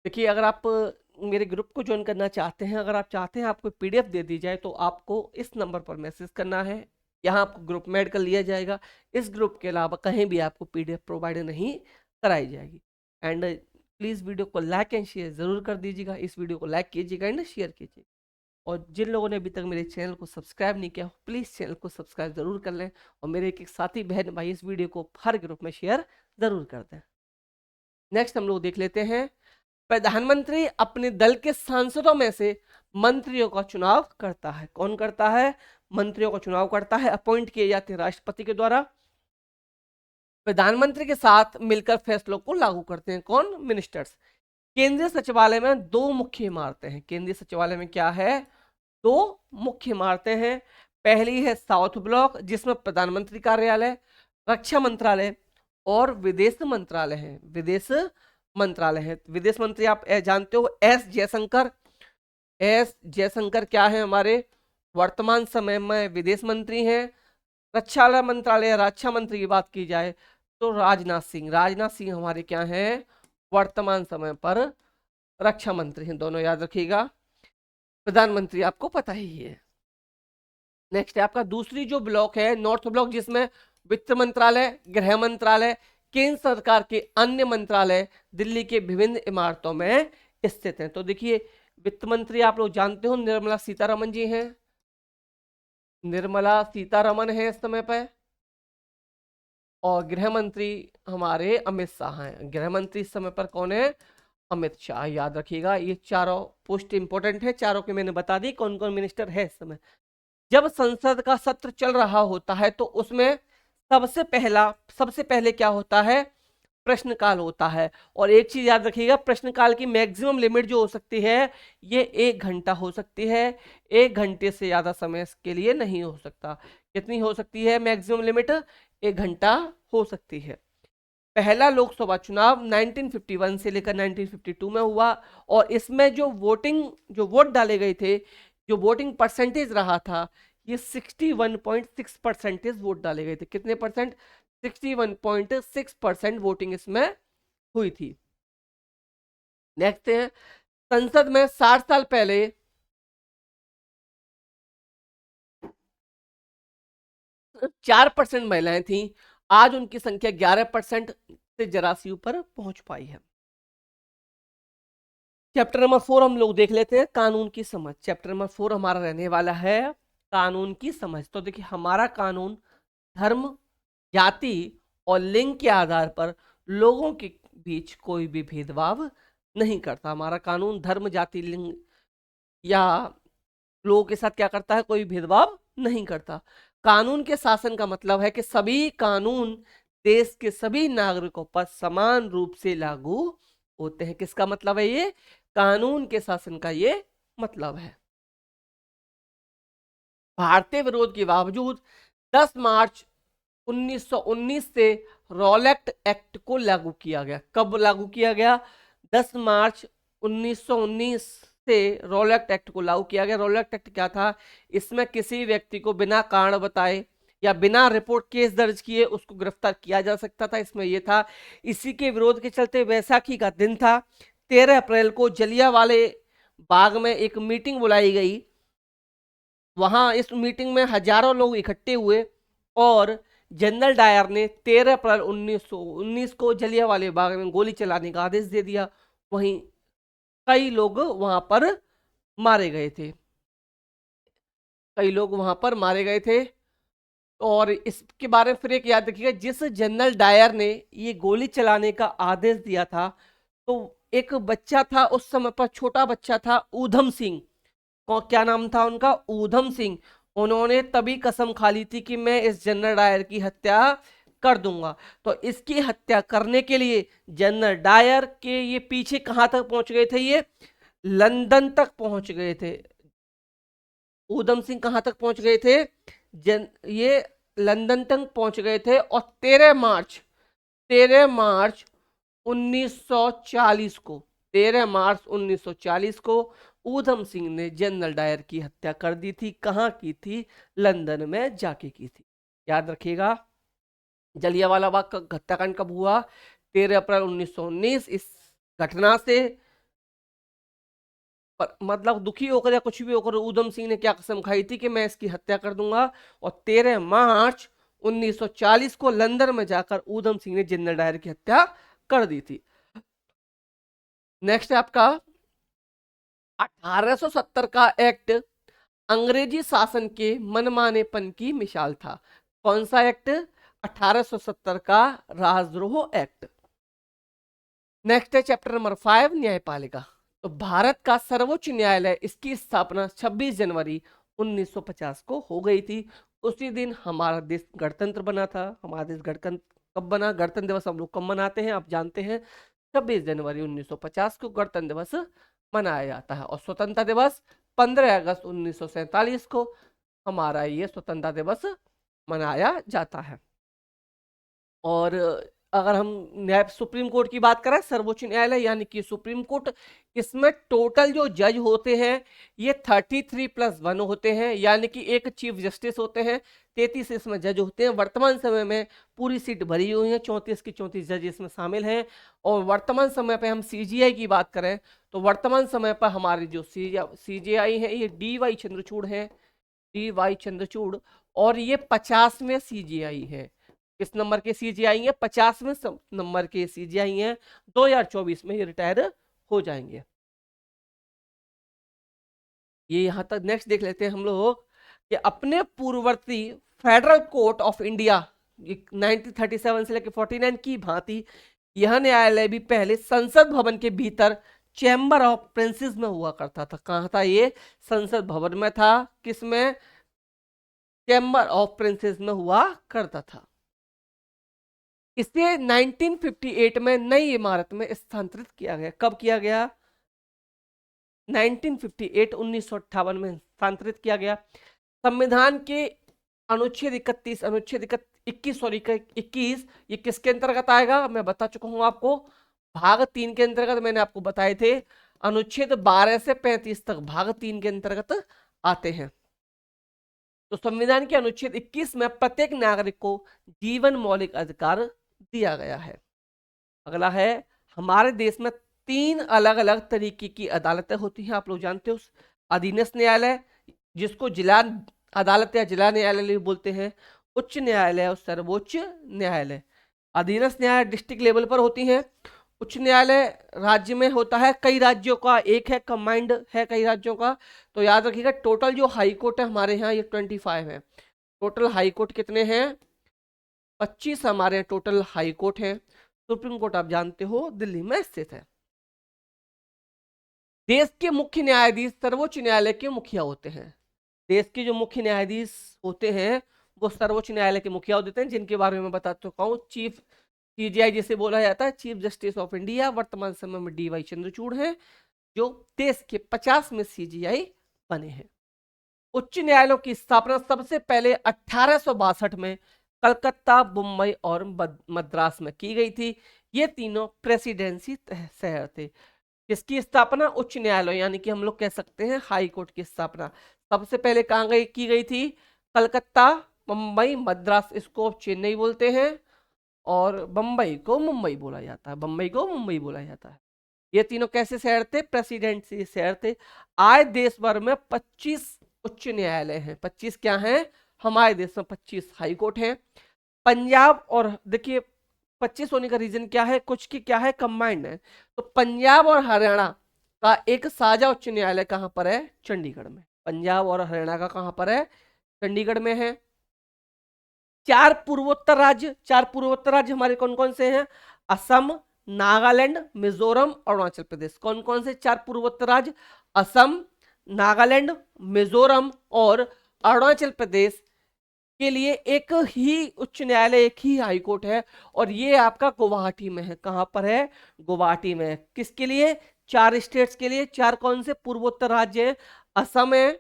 देखिए अगर आप मेरे ग्रुप को ज्वाइन करना चाहते हैं, अगर आप चाहते हैं आपको पीडीएफ दे दी जाए, तो आपको इस नंबर पर मैसेज करना है। यहाँ आपको ग्रुप में ऐड कर लिया जाएगा। इस ग्रुप के अलावा कहीं भी आपको पीडीएफ प्रोवाइड नहीं कराई जाएगी। एंड प्लीज़ वीडियो को लाइक एंड शेयर ज़रूर कर दीजिएगा। इस वीडियो को लाइक कीजिएगा एंड शेयर कीजिएगा। और जिन लोगों ने अभी तक मेरे चैनल को सब्सक्राइब नहीं किया, प्लीज़ चैनल को सब्सक्राइब ज़रूर कर लें। और मेरे एक साथी बहन भाई इस वीडियो को हर ग्रुप में शेयर ज़रूर कर दें। नेक्स्ट हम लोग देख लेते हैं, प्रधानमंत्री अपने दल के सांसदों में से मंत्रियों का चुनाव करता है। कौन करता है? मंत्रियों का चुनाव करता है, अपॉइंट किए जाते हैं राष्ट्रपति के द्वारा। प्रधानमंत्री के साथ मिलकर फैसलों को लागू करते हैं कौन? मिनिस्टर्स। केंद्रीय सचिवालय में 2 मुख्य इमारतें हैं। केंद्रीय सचिवालय में क्या है? 2 मुख्य इमारतें हैं। पहली है साउथ ब्लॉक जिसमें प्रधानमंत्री कार्यालय, रक्षा मंत्रालय और विदेश मंत्रालय है। विदेश मंत्रालय है। विदेश मंत्री आप जानते हो एस जयशंकर। एस जयशंकर क्या है? हमारे वर्तमान समय में विदेश मंत्री हैं। रक्षा मंत्रालय, रक्षा मंत्री की बात की जाए तो राजनाथ सिंह। राजनाथ सिंह हमारे क्या हैं? वर्तमान समय पर रक्षा मंत्री हैं। दोनों याद रखिएगा। प्रधानमंत्री आपको पता ही है। नेक्स्ट है आपका दूसरी जो ब्लॉक है नॉर्थ ब्लॉक, जिसमें वित्त मंत्रालय, गृह मंत्रालय, केंद्र सरकार के अन्य मंत्रालय दिल्ली के विभिन्न इमारतों में स्थित हैं। तो देखिए वित्त मंत्री आप लोग जानते हो निर्मला सीतारमन जी हैं। निर्मला सीतारमन है इस समय पर। और गृह मंत्री हमारे अमित शाह हैं। गृह मंत्री इस समय पर कौन है? अमित शाह। याद रखिएगा ये चारों पोस्ट इंपोर्टेंट है। चारों के मैंने बता दी कौन कौन मिनिस्टर है इस समय। जब संसद का सत्र चल रहा होता है तो उसमें सबसे पहले क्या होता है, प्रश्नकाल होता है। और एक चीज याद रखिएगा, प्रश्नकाल की मैक्सिमम लिमिट जो हो सकती है ये 1 घंटा हो सकती है, 1 घंटे से ज्यादा समय के लिए नहीं हो सकता। कितनी हो सकती है मैक्सिमम लिमिट, 1 घंटा हो सकती है। पहला लोकसभा चुनाव 1951 से लेकर 1952 में हुआ, और इसमें जो वोट डाले गए थे, जो वोटिंग परसेंटेज रहा था, ये 61.6% वोट डाले गए थे। कितने परसेंट, 61.6% वोटिंग इसमें हुई थी। नेक्स्ट है, संसद में 60 साल पहले 4% महिलाएं थी, आज उनकी संख्या 11% से जरा सी ऊपर पहुंच पाई है। चैप्टर नंबर 4 हम लोग देख लेते हैं, कानून की समझ। चैप्टर नंबर 4 हमारा रहने वाला है कानून की समझ। तो देखिए, हमारा कानून धर्म, जाति और लिंग के आधार पर लोगों के बीच कोई भी भेदभाव नहीं करता। हमारा कानून धर्म, जाति, लिंग या लोगों के साथ क्या करता है, कोई भेदभाव नहीं करता। कानून के शासन का मतलब है कि सभी कानून देश के सभी नागरिकों पर समान रूप से लागू होते हैं। किसका मतलब है ये, कानून के शासन का ये मतलब है। भारतीय विरोध के बावजूद 10 मार्च 1919 से रॉलेट एक्ट को लागू किया गया। कब लागू किया गया, 10 मार्च 1919 से रॉलेट एक्ट को लागू किया गया। रॉलेट एक्ट क्या था, इसमें किसी व्यक्ति को बिना कारण बताए या बिना रिपोर्ट केस दर्ज किए उसको गिरफ्तार किया जा सकता था। इसमें यह था, इसी के विरोध के चलते वैसाखी का दिन था, 13 अप्रैल को जलियांवाले बाग में एक मीटिंग बुलाई गई। वहां इस मीटिंग में हजारों लोग इकट्ठे हुए और जनरल डायर ने 13 अप्रैल 1919 को जलियांवाले बाग में गोली चलाने का आदेश दे दिया। वहीं कई लोग वहां पर मारे गए थे, कई लोग वहां पर मारे गए थे। और इसके बारे में फिर एक याद रखिएगा, जिस जनरल डायर ने ये गोली चलाने का आदेश दिया था, तो एक बच्चा था उस समय पर, छोटा बच्चा था, ऊधम सिंह। क्या नाम था उनका, ऊधम सिंह। उन्होंने तभी कसम खा ली थी कि मैं इस जनरल डायर की हत्या कर दूंगा। तो इसकी हत्या करने के लिए जनरल डायर के ये पीछे कहां तक पहुंच गए थे, ये लंदन तक पहुंच गए थे। ऊधम सिंह कहां तक पहुंच गए थे, ये लंदन तक पहुंच गए थे। और 13 मार्च 1940 को, 13 मार्च 1940 को ऊधम सिंह ने जनरल डायर की हत्या कर दी थी। कहां की थी, लंदन में जाके की थी। याद रखिएगा, जलियांवाला बाग का हत्याकांड कब हुआ, 13 अप्रैल 1919। इस घटना से मतलब दुखी होकर या कुछ भी होकर ऊधम सिंह ने क्या कसम खाई थी कि मैं इसकी हत्या कर दूंगा। और 13 मार्च 1940 को लंदन में जाकर ऊधम सिंह ने जनरल डायर की हत्या कर दी थी। नेक्स्ट है आपका 1870 का एक्ट, अंग्रेजी शासन के मनमानेपन की मिसाल था। कौन सा एक्ट, 1870 का राजद्रोह एक्ट। नेक्स्ट है चैप्टर नंबर 5, न्यायपालिका। तो भारत का सर्वोच्च न्यायालय, इसकी स्थापना 26 जनवरी 1950 को हो गई थी। उसी दिन हमारा देश गणतंत्र बना था। हमारा देश गणतंत्र कब बना, गणतंत्र दिवस हम लोग कब मनाते हैं आप जानते हैं, 26 जनवरी 1950 को गणतंत्र दिवस मनाया जाता है। और स्वतंत्रता दिवस 15 अगस्त 1947 को हमारा ये स्वतंत्रता दिवस मनाया जाता है। और अगर हम न्याय सुप्रीम कोर्ट की बात करें, सर्वोच्च न्यायालय यानी कि सुप्रीम कोर्ट, इसमें टोटल जो जज होते हैं ये 33+1 होते हैं, यानी कि एक चीफ जस्टिस होते हैं, 33 इसमें जज होते हैं। वर्तमान समय में पूरी सीट भरी हुई है, 34 की 34 जज इसमें शामिल हैं। और वर्तमान समय पे हम सीजीआई की बात करें, तो वर्तमान समय पर हमारी जो सीजीआई है ये DY चंद्रचूड़ है, DY चंद्रचूड़। और ये 50वें सीजीआई है। किस नंबर के सीजीआई है, 50वें नंबर के सीजीआई हैं। 2024 में ये रिटायर हो जाएंगे। ये यहां तक। नेक्स्ट देख लेते हैं हम लोग कि अपने पूर्ववर्ती फेडरल कोर्ट ऑफ इंडिया 1937 से लेकर 49 की भांति यह न्यायालय भी पहले संसद भवन के भीतर चैम्बर ऑफ प्रिंसेस में हुआ करता था। कहां था ये, संसद भवन में था। किसमें, चैम्बर ऑफ प्रिंसेस में हुआ करता था। इसे 1958 में नई इमारत में स्थानांतरित किया गया। कब किया गया? 1958 1958 में स्थानांतरित किया गया। संविधान के अनुच्छेद 31 अनुच्छेद 21 सॉरी 21 ये किसके अंतर्गत आएगा? मैं बता चुका हूं आपको, भाग 3 के अंतर्गत मैंने आपको बताए थे। अनुच्छेद 12 से 35 तक भाग 3 के अंतर्गत आते हैं। तो संविधान के अनुच्छेद 21 में प्रत्येक नागरिक को जीवन मौलिक अधिकार दिया गया है। अगला है, हमारे देश में 3 अलग अलग तरीके की अदालतें होती हैं, आप लोग जानते हो। अधीनस्थ न्यायालय, जिसको जिला अदालत या जिला न्यायालय बोलते हैं, उच्च न्यायालय और सर्वोच्च न्यायालय। अधीनस्थ न्यायालय डिस्ट्रिक्ट लेवल पर होती हैं। उच्च न्यायालय राज्य में होता है, कई राज्यों का एक है, कंबाइंड है कई राज्यों का। तो याद रखिएगा, टोटल जो हाई कोर्ट है हमारे यहाँ ये 25 है। टोटल हाई कोर्ट कितने हैं? 25 हमारे यहाँ टोटल हाई कोर्ट है। सुप्रीम कोर्ट आप जानते हो दिल्ली में स्थित है। देश के मुख्य न्यायाधीश सर्वोच्च न्यायालय के मुखिया होते हैं। देश के जो मुख्य न्यायाधीश होते हैं वो सर्वोच्च न्यायालय के मुखिया होते हैं, जिनके बारे में बता चुका हूँ। चीफ सीजीआई जिसे बोला जाता है, चीफ जस्टिस ऑफ इंडिया, वर्तमान समय में डीवाई चंद्रचूड़ हैं, जो देश के 50 में सीजीआई बने हैं। उच्च न्यायालयों की स्थापना सबसे पहले 1862 में कलकत्ता, मुंबई और मद्रास में की गई थी। ये तीनों प्रेसिडेंसी शहर थे। किसकी स्थापना? उच्च न्यायालय, यानी कि हम लोग कह सकते हैं हाई कोर्ट की स्थापना सबसे पहले कहाँ की गई थी? कलकत्ता, मुंबई, मद्रास, इसको चेन्नई बोलते हैं, और बम्बई को मुंबई बोला जाता है। बम्बई को मुंबई बोला जाता है। ये तीनों कैसे शहर थे? प्रेसिडेंसी शहर थे। आज देश भर में 25 उच्च न्यायालय हैं। 25 क्या हैं? हमारे देश में 25 हाई कोर्ट हैं। पंजाब और देखिए 25 होने का रीजन क्या है? कुछ की क्या है, कंबाइंड है। तो पंजाब और हरियाणा का एक साझा उच्च न्यायालय कहां पर है? चंडीगढ़ में। पंजाब और हरियाणा का कहां पर है? चंडीगढ़ में है। 4 पूर्वोत्तर राज्य हमारे कौन कौन से हैं? असम, नागालैंड, मिजोरम, अरुणाचल प्रदेश। कौन कौन से 4 पूर्वोत्तर राज्य? असम, नागालैंड, मिजोरम और अरुणाचल प्रदेश के लिए एक ही उच्च न्यायालय, एक ही हाई कोर्ट है, और ये आपका गुवाहाटी में है। कहां पर है? गुवाहाटी में है। किसके लिए? 4 स्टेट्स के लिए। 4 कौन से पूर्वोत्तर राज्य हैं? असम है,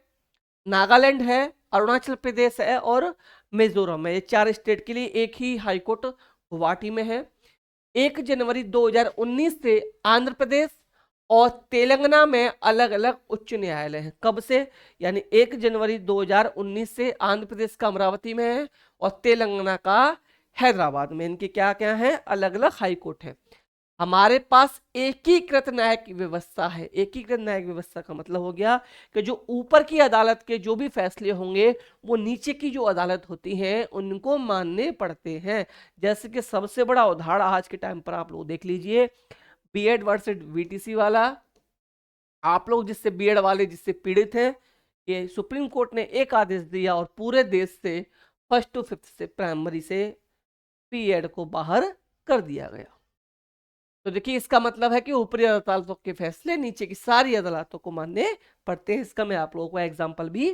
नागालैंड है, अरुणाचल प्रदेश है और मिजोरम है। ये 4 स्टेट के लिए एक ही हाई कोर्ट गुवाहाटी में है। 1 जनवरी 2019 से आंध्र प्रदेश और तेलंगाना में अलग अलग उच्च न्यायालय हैं। कब से? यानी 1 जनवरी 2019 से आंध्र प्रदेश का अमरावती में है और तेलंगाना का हैदराबाद में। इनके क्या क्या है? अलग अलग हाई कोर्ट है। हमारे पास एकीकृत न्यायिक व्यवस्था है। एकीकृत न्यायिक व्यवस्था का मतलब हो गया कि जो ऊपर की अदालत के जो भी फैसले होंगे वो नीचे की जो अदालत होती है उनको मानने पड़ते हैं। जैसे कि सबसे बड़ा उदाहरण आज के टाइम पर आप लोग देख लीजिए, बीएड वर्सेस वीटीसी वाला। आप लोग जिससे बीएड वाले जिससे पीड़ित हैं, ये सुप्रीम कोर्ट ने एक आदेश दिया और पूरे देश से 1st to 5th से प्राइमरी से बीएड को बाहर कर दिया गया। तो देखिए इसका मतलब है कि ऊपरी अदालतों के फैसले नीचे की सारी अदालतों को मानने पड़ते हैं। इसका मैं आप लोगों को एग्जांपल भी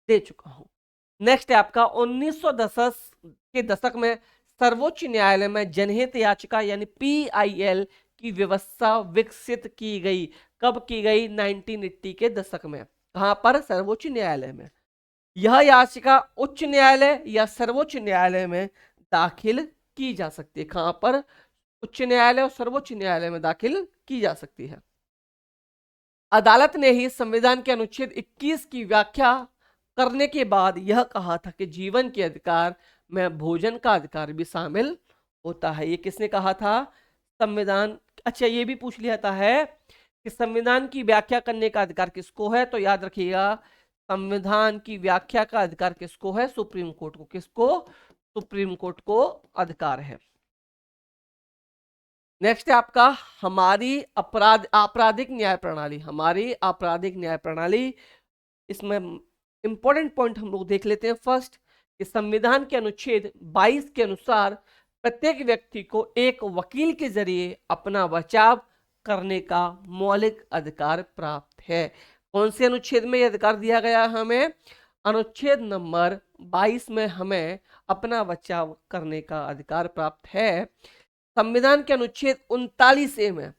दे चुका हूं। नेक्स्ट है आपका 1910 के दशक में सर्वोच्च न्यायालय में जनहित याचिका यानी पीआईएल की व्यवस्था विकसित की गई। कब की गई? 1980 के दशक में। कहां पर? सर्वोच्च न्यायालय में। यह याचिका उच्च न्यायालय या सर्वोच्च न्यायालय में दाखिल की जा सकती है। कहां पर? उच्च न्यायालय और सर्वोच्च न्यायालय में दाखिल की जा सकती है। अदालत ने ही संविधान के अनुच्छेद 21 की व्याख्या करने के बाद यह कहा था कि जीवन के अधिकार में भोजन का अधिकार भी शामिल होता है। ये किसने कहा था? संविधान। अच्छा, ये भी पूछ लिया था है कि संविधान की व्याख्या करने का अधिकार किसको है? तो याद रखिएगा, संविधान की व्याख्या का अधिकार किसको है? सुप्रीम कोर्ट को। किसको? सुप्रीम कोर्ट को अधिकार है। नेक्स्ट है आपका हमारी आपराधिक न्याय प्रणाली। हमारी आपराधिक न्याय प्रणाली, इसमें इंपॉर्टेंट पॉइंट हम लोग देख लेते हैं। फर्स्ट, कि संविधान के अनुच्छेद 22 के अनुसार प्रत्येक व्यक्ति को एक वकील के जरिए अपना बचाव करने का मौलिक अधिकार प्राप्त है। कौन से अनुच्छेद में यह अधिकार दिया गया हमें? अनुच्छेद नंबर 22 में हमें अपना बचाव करने का अधिकार प्राप्त है। संविधान के अनुच्छेद 39A में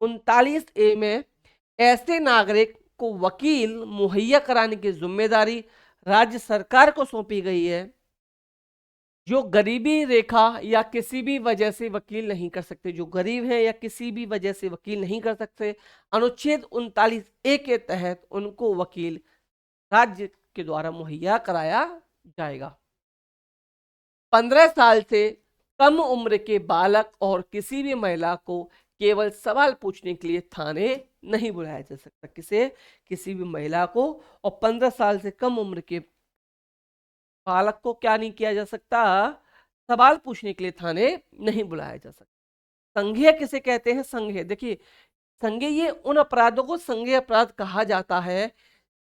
39A में ऐसे नागरिक को वकील मुहैया कराने की जिम्मेदारी राज्य सरकार को सौंपी गई है जो गरीबी रेखा या किसी भी वजह से वकील नहीं कर सकते, जो गरीब है या किसी भी वजह से वकील नहीं कर सकते, अनुच्छेद 39A के तहत उनको वकील राज्य के द्वारा मुहैया कराया जाएगा। 15 साल से कम उम्र के बालक और किसी भी महिला को केवल सवाल पूछने के लिए थाने नहीं बुलाया जा सकता। किसे? किसी भी महिला को। और 15 साल से कम उम्र के बालक को क्या नहीं किया जा सकता? सवाल पूछने के लिए थाने नहीं बुलाया जा सकता। संज्ञेय किसे कहते हैं? संज्ञेय, देखिए संज्ञेय, ये उन अपराधों को संज्ञेय अपराध कहा जाता है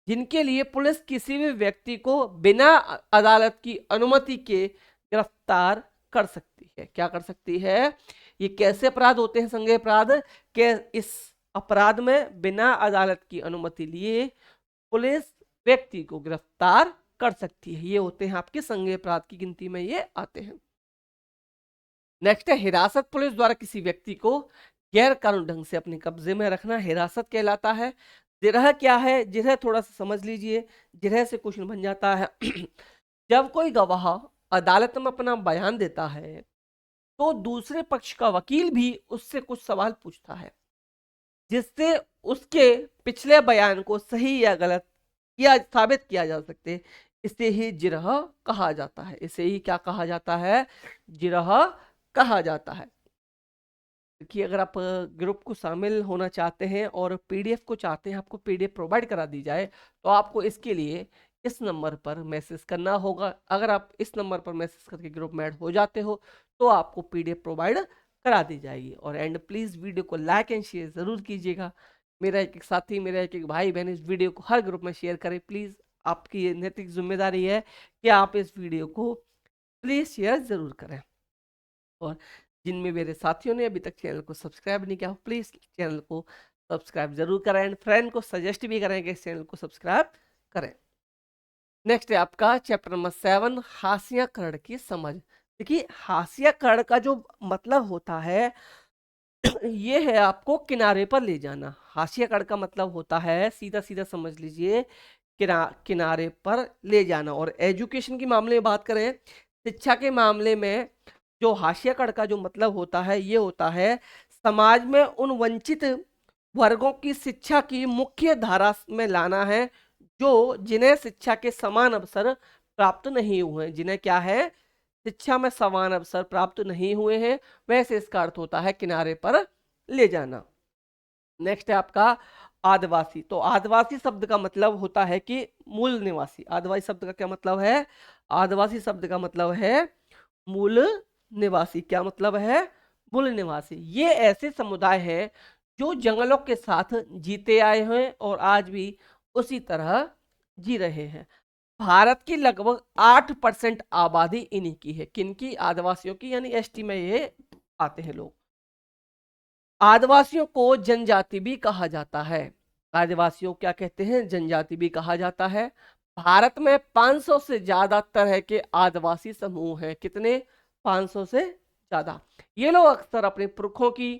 जिनके लिए पुलिस किसी भी व्यक्ति को बिना अदालत की अनुमति के गिरफ्तार कर सकती है। क्या कर सकती है? ये कैसे अपराध होते हैं संज्ञेय अपराध? के इस अपराध में बिना अदालत की अनुमति लिए पुलिस व्यक्ति को गिरफ्तार कर सकती है। ये होते हैं आपके संज्ञेय अपराध की गिनती में ये आते हैं। नेक्स्ट है हिरासत। पुलिस द्वारा किसी व्यक्ति को गैर कानूनी ढंग से अपने कब्जे में रखना हिरासत कहलाता है। जिरह क्या है? जिरह थोड़ा सा समझ लीजिए, जिरह से क्वेश्चन बन जाता है। जब कोई गवाह अदालत में अपना बयान देता है तो दूसरे पक्ष का वकील भी उससे कुछ सवाल पूछता है जिससे उसके पिछले बयान को सही या गलत या साबित किया जा सकते। इसे ही जिरह कहा जाता है। इसे ही क्या कहा जाता है? जिरह कहा जाता है। कि अगर आप ग्रुप को शामिल होना चाहते हैं और पीडीएफ को चाहते हैं आपको पीडीएफ प्रोवाइड करा दी जाए तो आपको इसके लिए इस नंबर पर मैसेज करना होगा। अगर आप इस नंबर पर मैसेज करके ग्रुप में ऐड हो जाते हो तो आपको पीडीएफ प्रोवाइड करा दी जाएगी। और एंड प्लीज वीडियो को लाइक एंड शेयर जरूर कीजिएगा। मेरा एक साथी, मेरा एक भाई बहन इस वीडियो को हर ग्रुप में शेयर करें प्लीज। आपकी ये नैतिक जिम्मेदारी है कि आप इस वीडियो को प्लीज शेयर जरूर करें। और जिनमें मेरे साथियों ने अभी तक चैनल को सब्सक्राइब नहीं किया हो प्लीज चैनल को सब्सक्राइब जरूर करें एंड फ्रेंड को सजेस्ट भी करें कि इस चैनल को सब्सक्राइब करें। नेक्स्ट है आपका चैप्टर नंबर 7 हाशिया कर्ण की समझ। देखिए हाशिया कर्ण का जो मतलब होता है ये है आपको किनारे पर ले जाना। हाशिया कर्ण का मतलब होता है, सीधा सीधा समझ लीजिए, किनारे पर ले जाना। और एजुकेशन के मामले में बात करें, शिक्षा के मामले में जो हाशिया कर्ण का जो मतलब होता है ये होता है समाज में उन वंचित वर्गों की शिक्षा की मुख्य धारा में लाना है जो जिन्हें शिक्षा के समान अवसर प्राप्त नहीं हुए हैं। जिन्हें क्या है? शिक्षा में समान अवसर प्राप्त नहीं हुए हैं, वैसे इसका अर्थ होता है किनारे पर ले जाना। नेक्स्ट है आपका आदिवासी। तो आदिवासी शब्द का मतलब होता है कि मूल निवासी। आदिवासी शब्द का क्या मतलब है? आदिवासी शब्द का मतलब है मूल निवासी। क्या मतलब है? मूल निवासी। ये ऐसे समुदाय हैं जो जंगलों के साथ जीते आए हैं और आज भी उसी तरह जी रहे हैं। भारत की लगभग 8% आबादी इन्हीं की है। किनकी? आदिवासियों की, यानी एसटी में ये आते हैं लोग। आदिवासियों को जनजाति भी कहा जाता है। आदिवासियों क्या कहते हैं? जनजाति भी कहा जाता है। भारत में 500 से ज्यादा तरह के आदिवासी समूह हैं। कितने? 500 से ज्यादा। ये लोग अक्सर अपने पुरखों की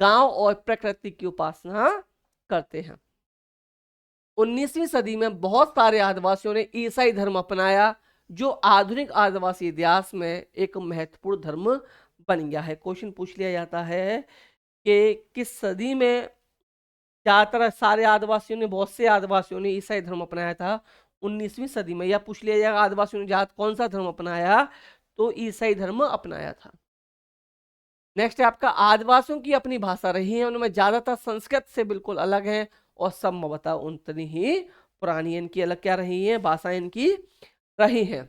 गांव और प्रकृति की उपासना करते हैं। 19वीं सदी में बहुत सारे आदिवासियों ने ईसाई धर्म अपनाया जो आधुनिक आदिवासी इतिहास में एक महत्वपूर्ण धर्म बन गया है। क्वेश्चन पूछ लिया जाता है कि किस सदी में ज्यादातर सारे आदिवासियों ने, बहुत से आदिवासियों ने ईसाई धर्म अपनाया था? 19वीं सदी में। या पूछ लिया जाएगा आदिवासियों ने ज्यादा कौन सा धर्म अपनाया? तो ईसाई धर्म अपनाया था। नेक्स्ट है आपका आदिवासियों की अपनी भाषा रही है, उनमें ज्यादातर संस्कृत से बिल्कुल अलग है और संभवतः उतनी ही पुरानी इनकी अलग क्या रही है? भाषा इनकी रही है।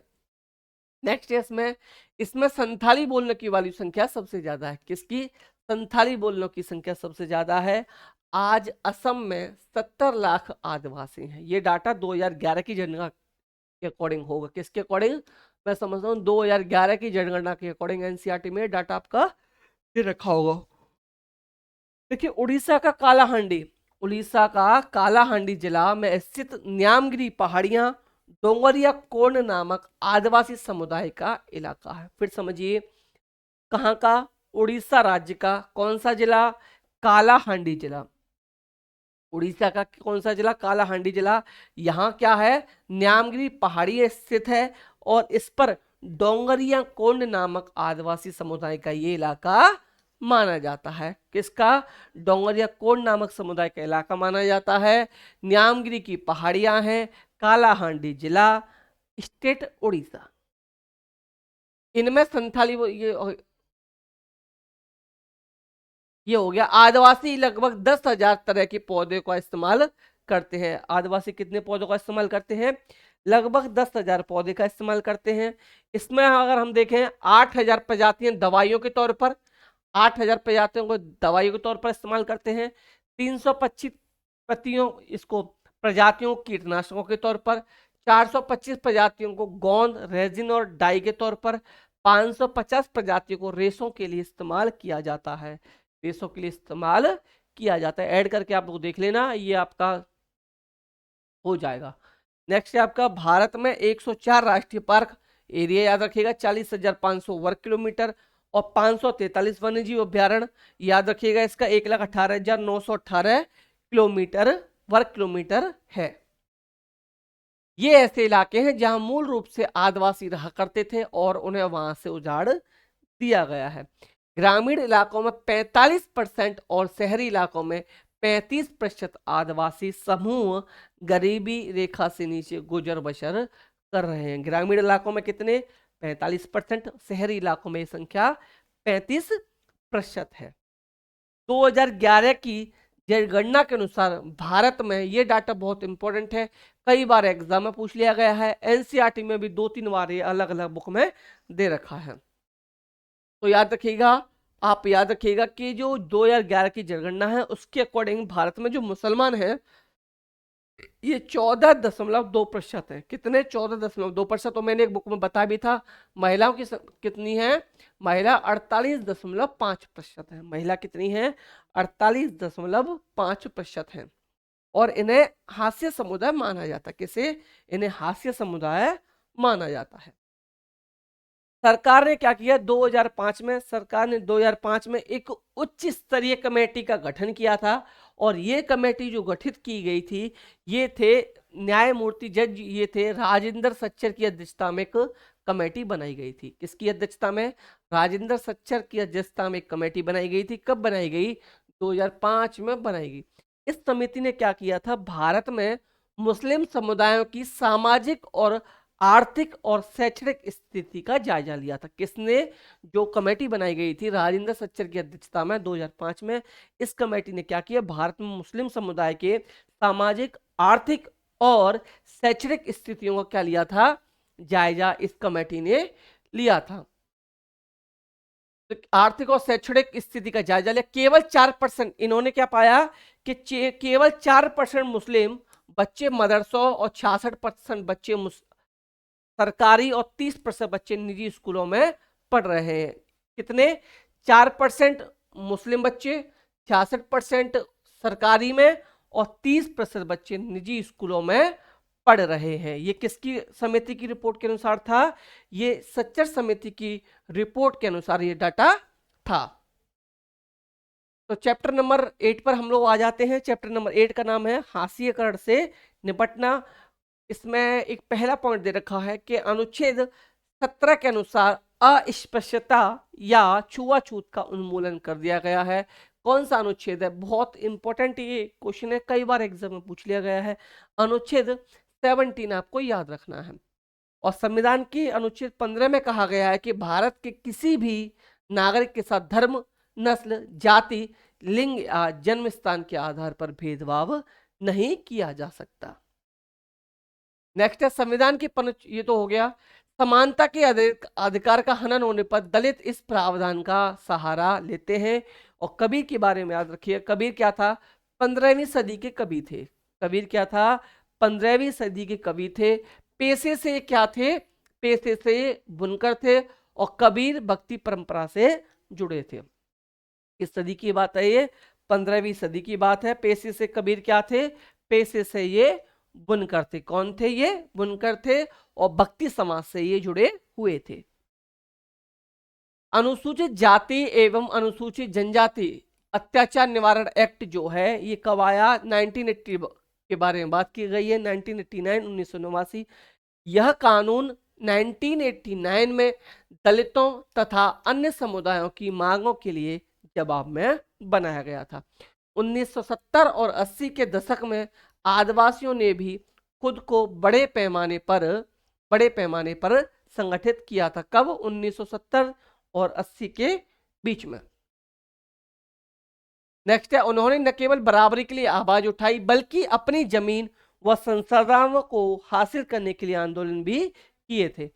नेक्स्ट है इसमें संथाली बोलने की वाली संख्या सबसे ज्यादा है। किसकी? संथाली बोलने की संख्या सबसे ज्यादा है। आज असम में 70 लाख आदिवासी हैं। ये डाटा 2011 की जनगणना के अकॉर्डिंग होगा। किसके अकॉर्डिंग? मैं समझता हूँ 2011 की जनगणना के अकॉर्डिंग एनसीईआरटी में डाटा आपका ये रखा होगा। देखिए उड़ीसा का कालाहांडी, उड़ीसा का कालाहांडी जिला में स्थित न्यामगिरी पहाड़ियां डोंगरिया कोंड नामक आदिवासी समुदाय का इलाका है। फिर समझिए, कहाँ का? उड़ीसा राज्य का। कौन सा जिला? कालाहांडी जिला। उड़ीसा का कौन सा जिला? कालाहांडी जिला। यहाँ क्या है? न्यामगिरी पहाड़ी स्थित है और इस पर डोंगरिया कोंड नामक आदिवासी समुदाय का ये इलाका माना जाता है। किसका? डोंगरिया कोंड नामक समुदाय का इलाका माना जाता है। न्यामगिरी की पहाड़ियां हैं। कालाहांडी जिला, स्टेट उड़ीसा। इनमें संथाली ये हो गया। आदिवासी लगभग 10,000 तरह के पौधे का इस्तेमाल करते हैं। आदिवासी कितने पौधों का इस्तेमाल करते हैं? लगभग 10,000 पौधे का इस्तेमाल करते हैं। इसमें अगर हम देखें, 8,000 प्रजातियां दवाइयों के तौर पर, 8,000 प्रजातियों को दवाइयों के तौर पर इस्तेमाल करते हैं। 325 प्रतियों इसको प्रजातियों कीटनाशकों के तौर पर, 425 प्रजातियों को गोंद, रेजिन और डाई के तौर पर, 550 प्रजातियों को रेशों के लिए इस्तेमाल किया जाता है। रेशों के लिए इस्तेमाल किया जाता है। ऐड करके आप लोग देख लेना, ये आपका हो जाएगा। नेक्स्ट है आपका, भारत में 104 राष्ट्रीय पार्क, एरिया याद रखिएगा 40,500 वर्ग किलोमीटर, और 543 वन्यजीव अभ्यारण्य याद रखिएगा इसका 1,18,918 किलोमीटर वर्ग किलोमीटर है। ये ऐसे इलाके हैं जहां मूल रूप से आदिवासी रहा करते थे और उन्हें वहां से उजाड़ दिया गया है। ग्रामीण इलाकों में 45% और शहरी इलाकों में 35% आदिवासी समूह गरीबी रेखा से नीचे गुजर बसर कर रहे हैं। ग्रामीण इलाकों में कितने? 45%। शहरी इलाकों में ये संख्या 35% है। 2011 की जनगणना के अनुसार भारत में, ये डाटा बहुत इंपॉर्टेंट है, कई बार एग्जाम में पूछ लिया गया है, एनसीईआरटी में भी 2-3 बार ये अलग अलग बुक में दे रखा है। तो याद रखिएगा, आप याद रखिएगा कि जो 2011 की जनगणना है उसके अकॉर्डिंग भारत में जो मुसलमान हैं ये 14.2% है। कितने? 14.2%। तो मैंने एक बुक में बताया भी था। महिलाओं की कितनी है? महिला 48.5% है। महिला कितनी है? 48.5% है। और इन्हें हास्य समुदाय माना जाता है। किसे? इन्हें हास्य समुदाय माना जाता है। सरकार ने क्या किया? 2005 में सरकार ने 2005 में एक उच्च स्तरीय कमेटी का गठन किया था, और ये कमेटी जो गठित की गई थी, ये थे न्यायमूर्ति जज, ये थे राजेंद्र सच्चर की अध्यक्षता में एक कमेटी बनाई गई थी। किसकी अध्यक्षता में? राजेंद्र सच्चर की अध्यक्षता में एक कमेटी बनाई गई थी। कब बनाई गई? 2005 में बनाई गई। इस समिति ने क्या किया था? भारत में मुस्लिम समुदायों की सामाजिक और आर्थिक और शैक्षणिक स्थिति का जायजा लिया था। किसने? जो कमेटी बनाई गई थी राजेंद्र सच्चर की अध्यक्षता में 2005 में, इस कमेटी ने क्या किया? भारत में मुस्लिम समुदाय के सामाजिक, आर्थिक और शैक्षणिक स्थितियों का क्या लिया था? जायजा इस कमेटी ने लिया था। तो आर्थिक और शैक्षणिक स्थिति का जायजा लिया। केवल 4% इन्होंने क्या पाया कि केवल 4% मुस्लिम बच्चे मदरसों और 66% बच्चे सरकारी और 30% बच्चे निजी स्कूलों में पढ़ रहे हैं। कितने? 4% मुस्लिम बच्चे, 66% सरकारी में, और 30% बच्चे निजी स्कूलों में पढ़ रहे हैं। ये किसकी समिति की रिपोर्ट के अनुसार था? ये सच्चर समिति की रिपोर्ट के अनुसार ये डाटा था। तो चैप्टर नंबर 8 पर हम लोग आ जाते हैं। चैप्टर नंबर 8 का नाम है हास्यकरण से निपटना। इसमें एक पहला पॉइंट दे रखा है कि अनुच्छेद 17 के अनुसार अस्पृश्यता या छुआछूत का उन्मूलन कर दिया गया है। कौन सा अनुच्छेद है? बहुत इंपॉर्टेंट ये क्वेश्चन है, कई बार एग्जाम में पूछ लिया गया है। अनुच्छेद 17 आपको याद रखना है। और संविधान की अनुच्छेद 15 में कहा गया है कि भारत के किसी भी नागरिक के साथ धर्म, नस्ल, जाति, लिंग या जन्म स्थान के आधार पर भेदभाव नहीं किया जा सकता। नेक्स्ट है संविधान की ये तो हो गया। समानता के अधिकार का हनन होने पर दलित इस प्रावधान का सहारा लेते हैं। और कबीर के बारे में याद रखिए, कबीर क्या था? 15वीं सदी के कवि थे। कबीर क्या था? 15वीं सदी के कवि थे। पेशे से क्या थे? पेशे से बुनकर थे, और कबीर भक्ति परंपरा से जुड़े थे। इस सदी की बात है ये, 15वीं सदी की बात है। पेशे से कबीर क्या थे? पेशे से ये बुनकर थे। कौन थे ये? बुनकर थे, और भक्ति समाज से ये जुड़े हुए थे। अनुसूचित जाति एवं अनुसूचित जनजाति अत्याचार निवारण एक्ट जो है ये कब आया? 1980 के बारे में बात की गई है, 1989, 1989। यह कानून 1989 में दलितों तथा अन्य समुदायों की मांगों के लिए जवाब में बनाया गया था। 1970 और 80 के दशक में आदिवासियों ने भी खुद को बड़े पैमाने पर संगठित किया था। कब? 1970 और 80 के बीच में। नेक्स्ट है, उन्होंने न केवल बराबरी के लिए आवाज उठाई बल्कि अपनी जमीन व संसाधनों को हासिल करने के लिए आंदोलन भी किए थे।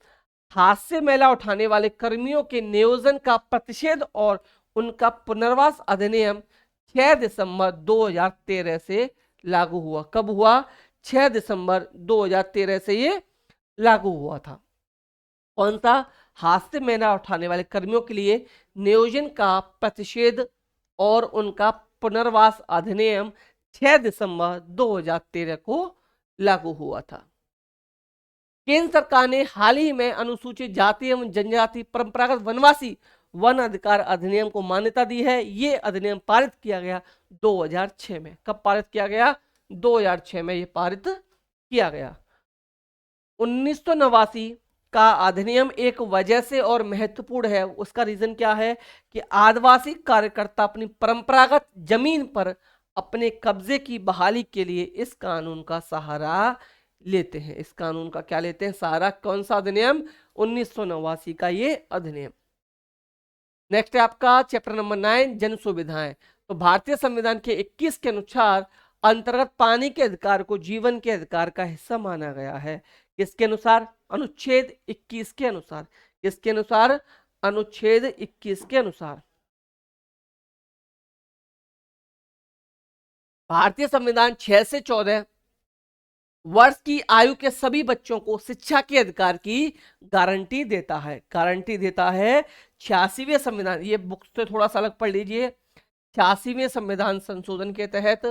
हाथ से मैला उठाने वाले कर्मियों के नियोजन का प्रतिषेध और उनका पुनर्वास अधिनियम 6 दिसंबर 2013 से लागू हुआ। कब हुआ? 6 दिसंबर 2013 से ये लागू हुआ था। कौन सा? हाथ से मैला उठाने वाले कर्मियों के लिए नियोजन का प्रतिषेध और उनका पुनर्वास अधिनियम 6 दिसंबर 2013 को लागू हुआ था। केंद्र सरकार ने हाल ही में अनुसूचित जाति एवं जनजाति परंपरागत वनवासी वन अधिकार अधिनियम को मान्यता दी है। ये अधिनियम पारित किया गया 2006 में। कब पारित किया गया? 2006 में ये पारित किया गया। 1989 का अधिनियम एक वजह से और महत्वपूर्ण है। उसका रीजन क्या है? कि आदिवासी कार्यकर्ता अपनी परंपरागत जमीन पर अपने कब्जे की बहाली के लिए इस कानून का सहारा लेते हैं। इस कानून का क्या लेते हैं? सहारा। कौन सा अधिनियम? 1989 का ये अधिनियम। नेक्स्ट है आपका चैप्टर नंबर 9, जन सुविधाएं। तो भारतीय संविधान के 21 के अनुसार अंतर्गत पानी के अधिकार को जीवन के अधिकार का हिस्सा माना गया है। किसके अनुसार? अनुच्छेद 21 के अनुसार। किसके अनुसार? अनुच्छेद 21 के अनुसार। भारतीय संविधान 6 से 14 वर्ष की आयु के सभी बच्चों को शिक्षा के अधिकार की गारंटी देता है। गारंटी देता है। 86वें संविधान, ये बुक से थोड़ा सा अलग पढ़ लीजिए। 86वें संविधान संशोधन के तहत,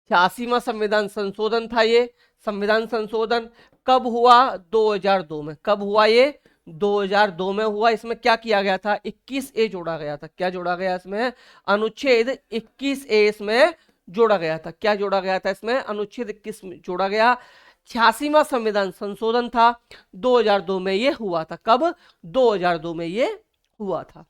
86वां संविधान संशोधन था ये। संविधान संशोधन कब हुआ? 2002 में। कब हुआ ये? 2002 में हुआ। इसमें क्या किया गया था? 21A जोड़ा गया था। क्या जोड़ा गया इसमें? अनुच्छेद 21A इसमें जोड़ा गया था। क्या जोड़ा गया था इसमें? अनुच्छेद 21 में जोड़ा गया। 86वां संविधान संशोधन था, 2002 में ये हुआ था। कब? 2002 में ये हुआ था।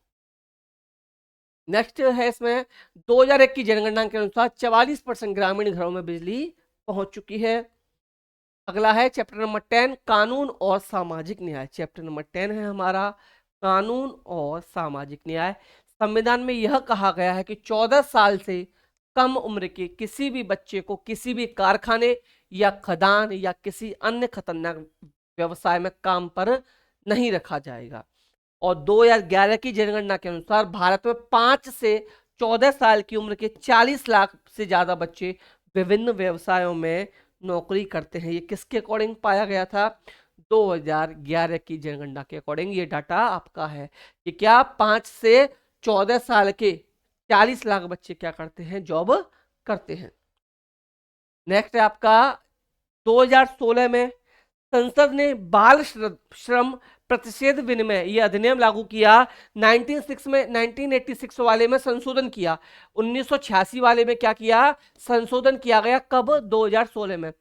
नेक्स्ट है इसमें 2001 की जनगणना के अनुसार 44% ग्रामीण घरों में बिजली पहुंच चुकी है। अगला है चैप्टर नंबर 10, कानून और सामाजिक न्याय। चैप्टर नंबर 10 है हमारा कानून और सामाजिक न्याय। संविधान में यह कहा गया है कि 14 साल से कम उम्र के किसी भी बच्चे को किसी भी कारखाने या खदान या किसी अन्य खतरनाक व्यवसाय में काम पर नहीं रखा जाएगा। और 2011 की जनगणना के अनुसार भारत में 5 से 14 साल की उम्र के 40 लाख से ज्यादा बच्चे विभिन्न व्यवसायों में नौकरी करते हैं। ये किसके अकॉर्डिंग पाया गया था? 2011 की जनगणना के अकॉर्डिंग ये डाटा आपका है कि क्या 5 से 14 साल के 40 लाख बच्चे क्या करते हैं? जॉब करते हैं। नेक्स्ट है आपका 2016 में संसद ने बाल श्रम प्रतिषेध विनिमय ये अधिनियम लागू किया। 1986 वाले में संशोधन किया। 1986 वाले में क्या किया? संशोधन किया गया। कब? 2016 में।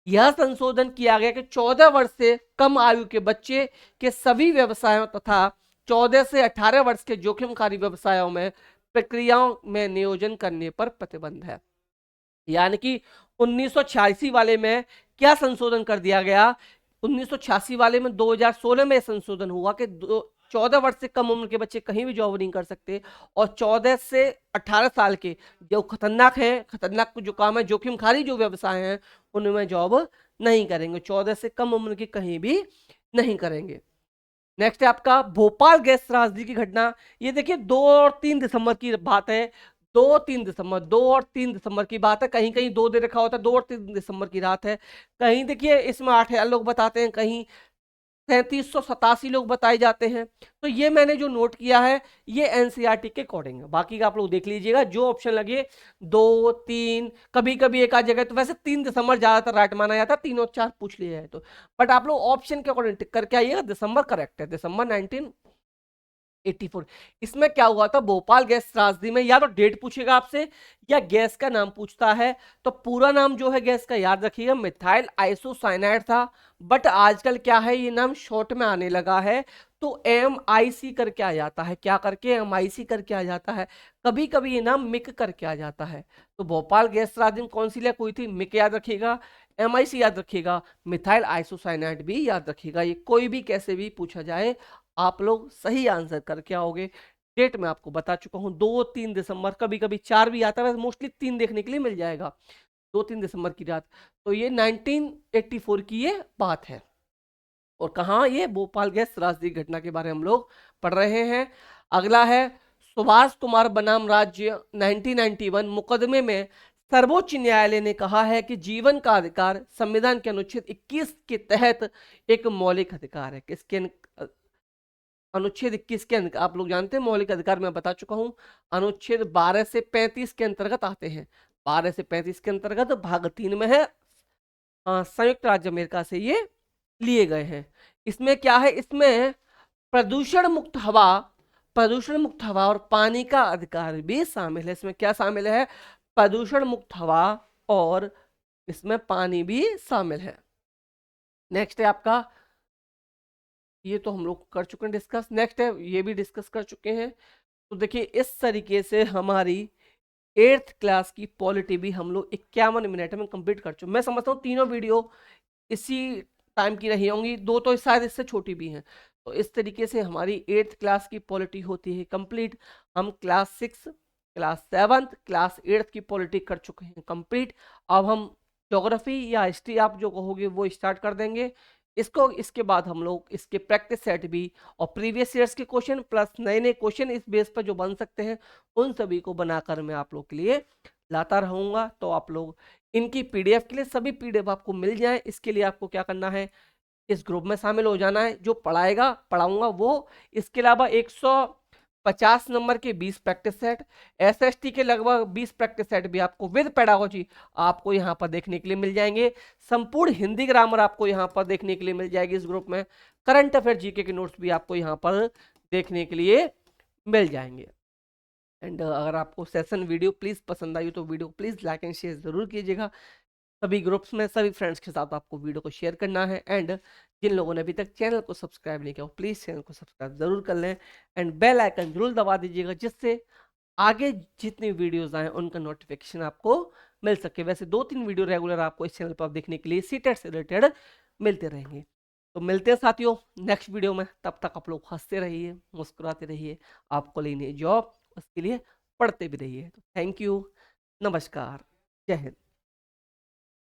यह संशोधन किया गया कि 14 वर्ष से कम आयु के बच्चे के सभी व्यवसायों तथा 14 से 18 वर्ष के जोखिमकारी व्यवसायों में प्रक्रियाओं में नियोजन करने पर प्रतिबंध है। यानी कि 1986 वाले में क्या संशोधन कर दिया गया? 1986 वाले में 2016 में संशोधन हुआ कि 14 वर्ष से कम उम्र के बच्चे कहीं भी जॉब नहीं कर सकते, और 14 से 18 साल के जो खतरनाक है, खतरनाक जो काम है, जोखिमखारी जो व्यवसाय हैं, उनमें जॉब नहीं करेंगे। 14 से कम उम्र के कहीं भी नहीं करेंगे। नेक्स्ट है आपका भोपाल गैस त्रासदी की घटना। ये देखिए 2 और 3 दिसंबर की बात है। 2 और 3 दिसंबर की बात है। कहीं कहीं 2 दे रखा होता है, 2 और 3 दिसंबर की रात है। कहीं देखिए इसमें 8,000 लोग बताते हैं, कहीं 3787 लोग बताए जाते हैं। तो ये मैंने जो नोट किया है ये एनसीईआरटी के अकॉर्डिंग है, बाकी का आप लोग देख लीजिएगा जो ऑप्शन लगे 2 3, कभी कभी एक आध जगह तो वैसे 3 दिसंबर ज्यादातर राइट माना जाता है, 3 और 4 पूछ लिया है तो, बट आप लोग ऑप्शन के अकॉर्डिंग टिक करके आइएगा, दिसंबर करेक्ट है, दिसंबर 1984। इसमें क्या हुआ था, भोपाल गैस त्रासदी में या तो डेट पूछेगा आपसे या गैस का नाम पूछता है, तो पूरा नाम जो है गैस का याद रखिएगा मिथाइल आइसोसाइनाइड था, बट आजकल क्या है ये नाम शॉर्ट में आने लगा है, तो MIC करके आ जाता है, क्या करके MIC करके आ जाता है, कभी कभी ये नाम मिक करके आ जाता है। तो भोपाल गैस त्रासदी में कौन सी लैब हुई थी, मिक याद रखिएगा, MIC याद रखिएगा, मिथाइल आइसोसाइनाइड भी याद रखिएगा, ये कोई भी कैसे भी पूछा जाए आप लोग सही आंसर करके आओगे। डेट में आपको बता चुका हूं 2 3 दिसंबर, कभी कभी 4 भी आता है, मोस्टली 3 देखने के लिए मिल जाएगा, 2 3 दिसंबर की रात। तो ये 1984 की ये बात है, और कहा ये भोपाल गैस त्रासदी घटना के बारे में हम लोग पढ़ रहे हैं। अगला है सुभाष कुमार बनाम राज्य 1991 मुकदमे में सर्वोच्च न्यायालय ने कहा है कि जीवन का अधिकार संविधान के अनुच्छेद 21 के तहत एक मौलिक अधिकार है। किसके अनुच्छेद 21 के अंतर्गत, आप लोग जानते हैं मौलिक अधिकार मैं बता चुका हूं, अनुच्छेद 12 से 35 के अंतर्गत आते हैं, 12 से 35 के अंतर्गत भाग 3 में है, संयुक्त राज्य अमेरिका से ये लिए गए हैं। इसमें क्या है, इसमें प्रदूषण मुक्त हवा, प्रदूषण मुक्त हवा और पानी का अधिकार भी शामिल है। इसमें क्या शामिल है, प्रदूषण मुक्त हवा और इसमें पानी भी शामिल है। नेक्स्ट है आपका, ये तो हम लोग कर चुके हैं डिस्कस, नेक्स्ट है ये भी डिस्कस कर चुके हैं। तो देखिए इस तरीके से हमारी 8th क्लास की पॉलिटी भी हम लोग 51 मिनट में कंप्लीट कर चुके। मैं समझता हूँ तीनों वीडियो इसी टाइम की रही होंगी, 2 तो शायद इससे छोटी भी हैं। तो इस तरीके से हमारी 8th क्लास की पॉलिटी होती है कंप्लीट। हम क्लास 6, क्लास 7, क्लास 8 की पॉलिटी कर चुके हैं कंप्लीट। अब हम ज्योग्राफी या हिस्ट्री आप जो कहोगे वो स्टार्ट कर देंगे इसको। इसके बाद हम लोग इसके प्रैक्टिस सेट भी और प्रीवियस ईयर्स के क्वेश्चन प्लस नए नए क्वेश्चन इस बेस पर जो बन सकते हैं उन सभी को बनाकर मैं आप लोग के लिए लाता रहूंगा। तो आप लोग इनकी PDF के लिए सभी PDF आपको मिल जाए, इसके लिए आपको क्या करना है, इस ग्रुप में शामिल हो जाना है, जो पढ़ाएगा पढ़ाऊंगा वो। इसके अलावा 150 नंबर के 20 प्रैक्टिस सेट, SST के लगभग 20 प्रैक्टिस सेट भी आपको विद पेडागोजी आपको यहाँ पर देखने के लिए मिल जाएंगे। संपूर्ण हिंदी ग्रामर आपको यहाँ पर देखने के लिए मिल जाएगी इस ग्रुप में। करंट अफेयर जीके के नोट्स भी आपको यहाँ पर देखने के लिए मिल जाएंगे। एंड अगर आपको सेशन वीडियो प्लीज़ पसंद आई तो video please like and share ज़रूर कीजिएगा। सभी ग्रुप्स में सभी फ्रेंड्स के साथ आपको वीडियो को शेयर करना है। एंड जिन लोगों ने अभी तक चैनल को सब्सक्राइब नहीं किया हो प्लीज़ चैनल को सब्सक्राइब जरूर कर लें एंड बेल आइकन जरूर दबा दीजिएगा, जिससे आगे जितनी वीडियोस आए उनका नोटिफिकेशन आपको मिल सके। वैसे 2 3 वीडियो रेगुलर आपको इस चैनल पर देखने के लिए सीटेट से रिलेटेड मिलते रहेंगे। तो मिलते हैं साथियों नेक्स्ट वीडियो में, तब तक आप लोग हंसते रहिए, मुस्कुराते रहिए, आपको लेनी है जॉब उसके लिए पढ़ते भी रहिए। थैंक यू, नमस्कार, जय हिंद।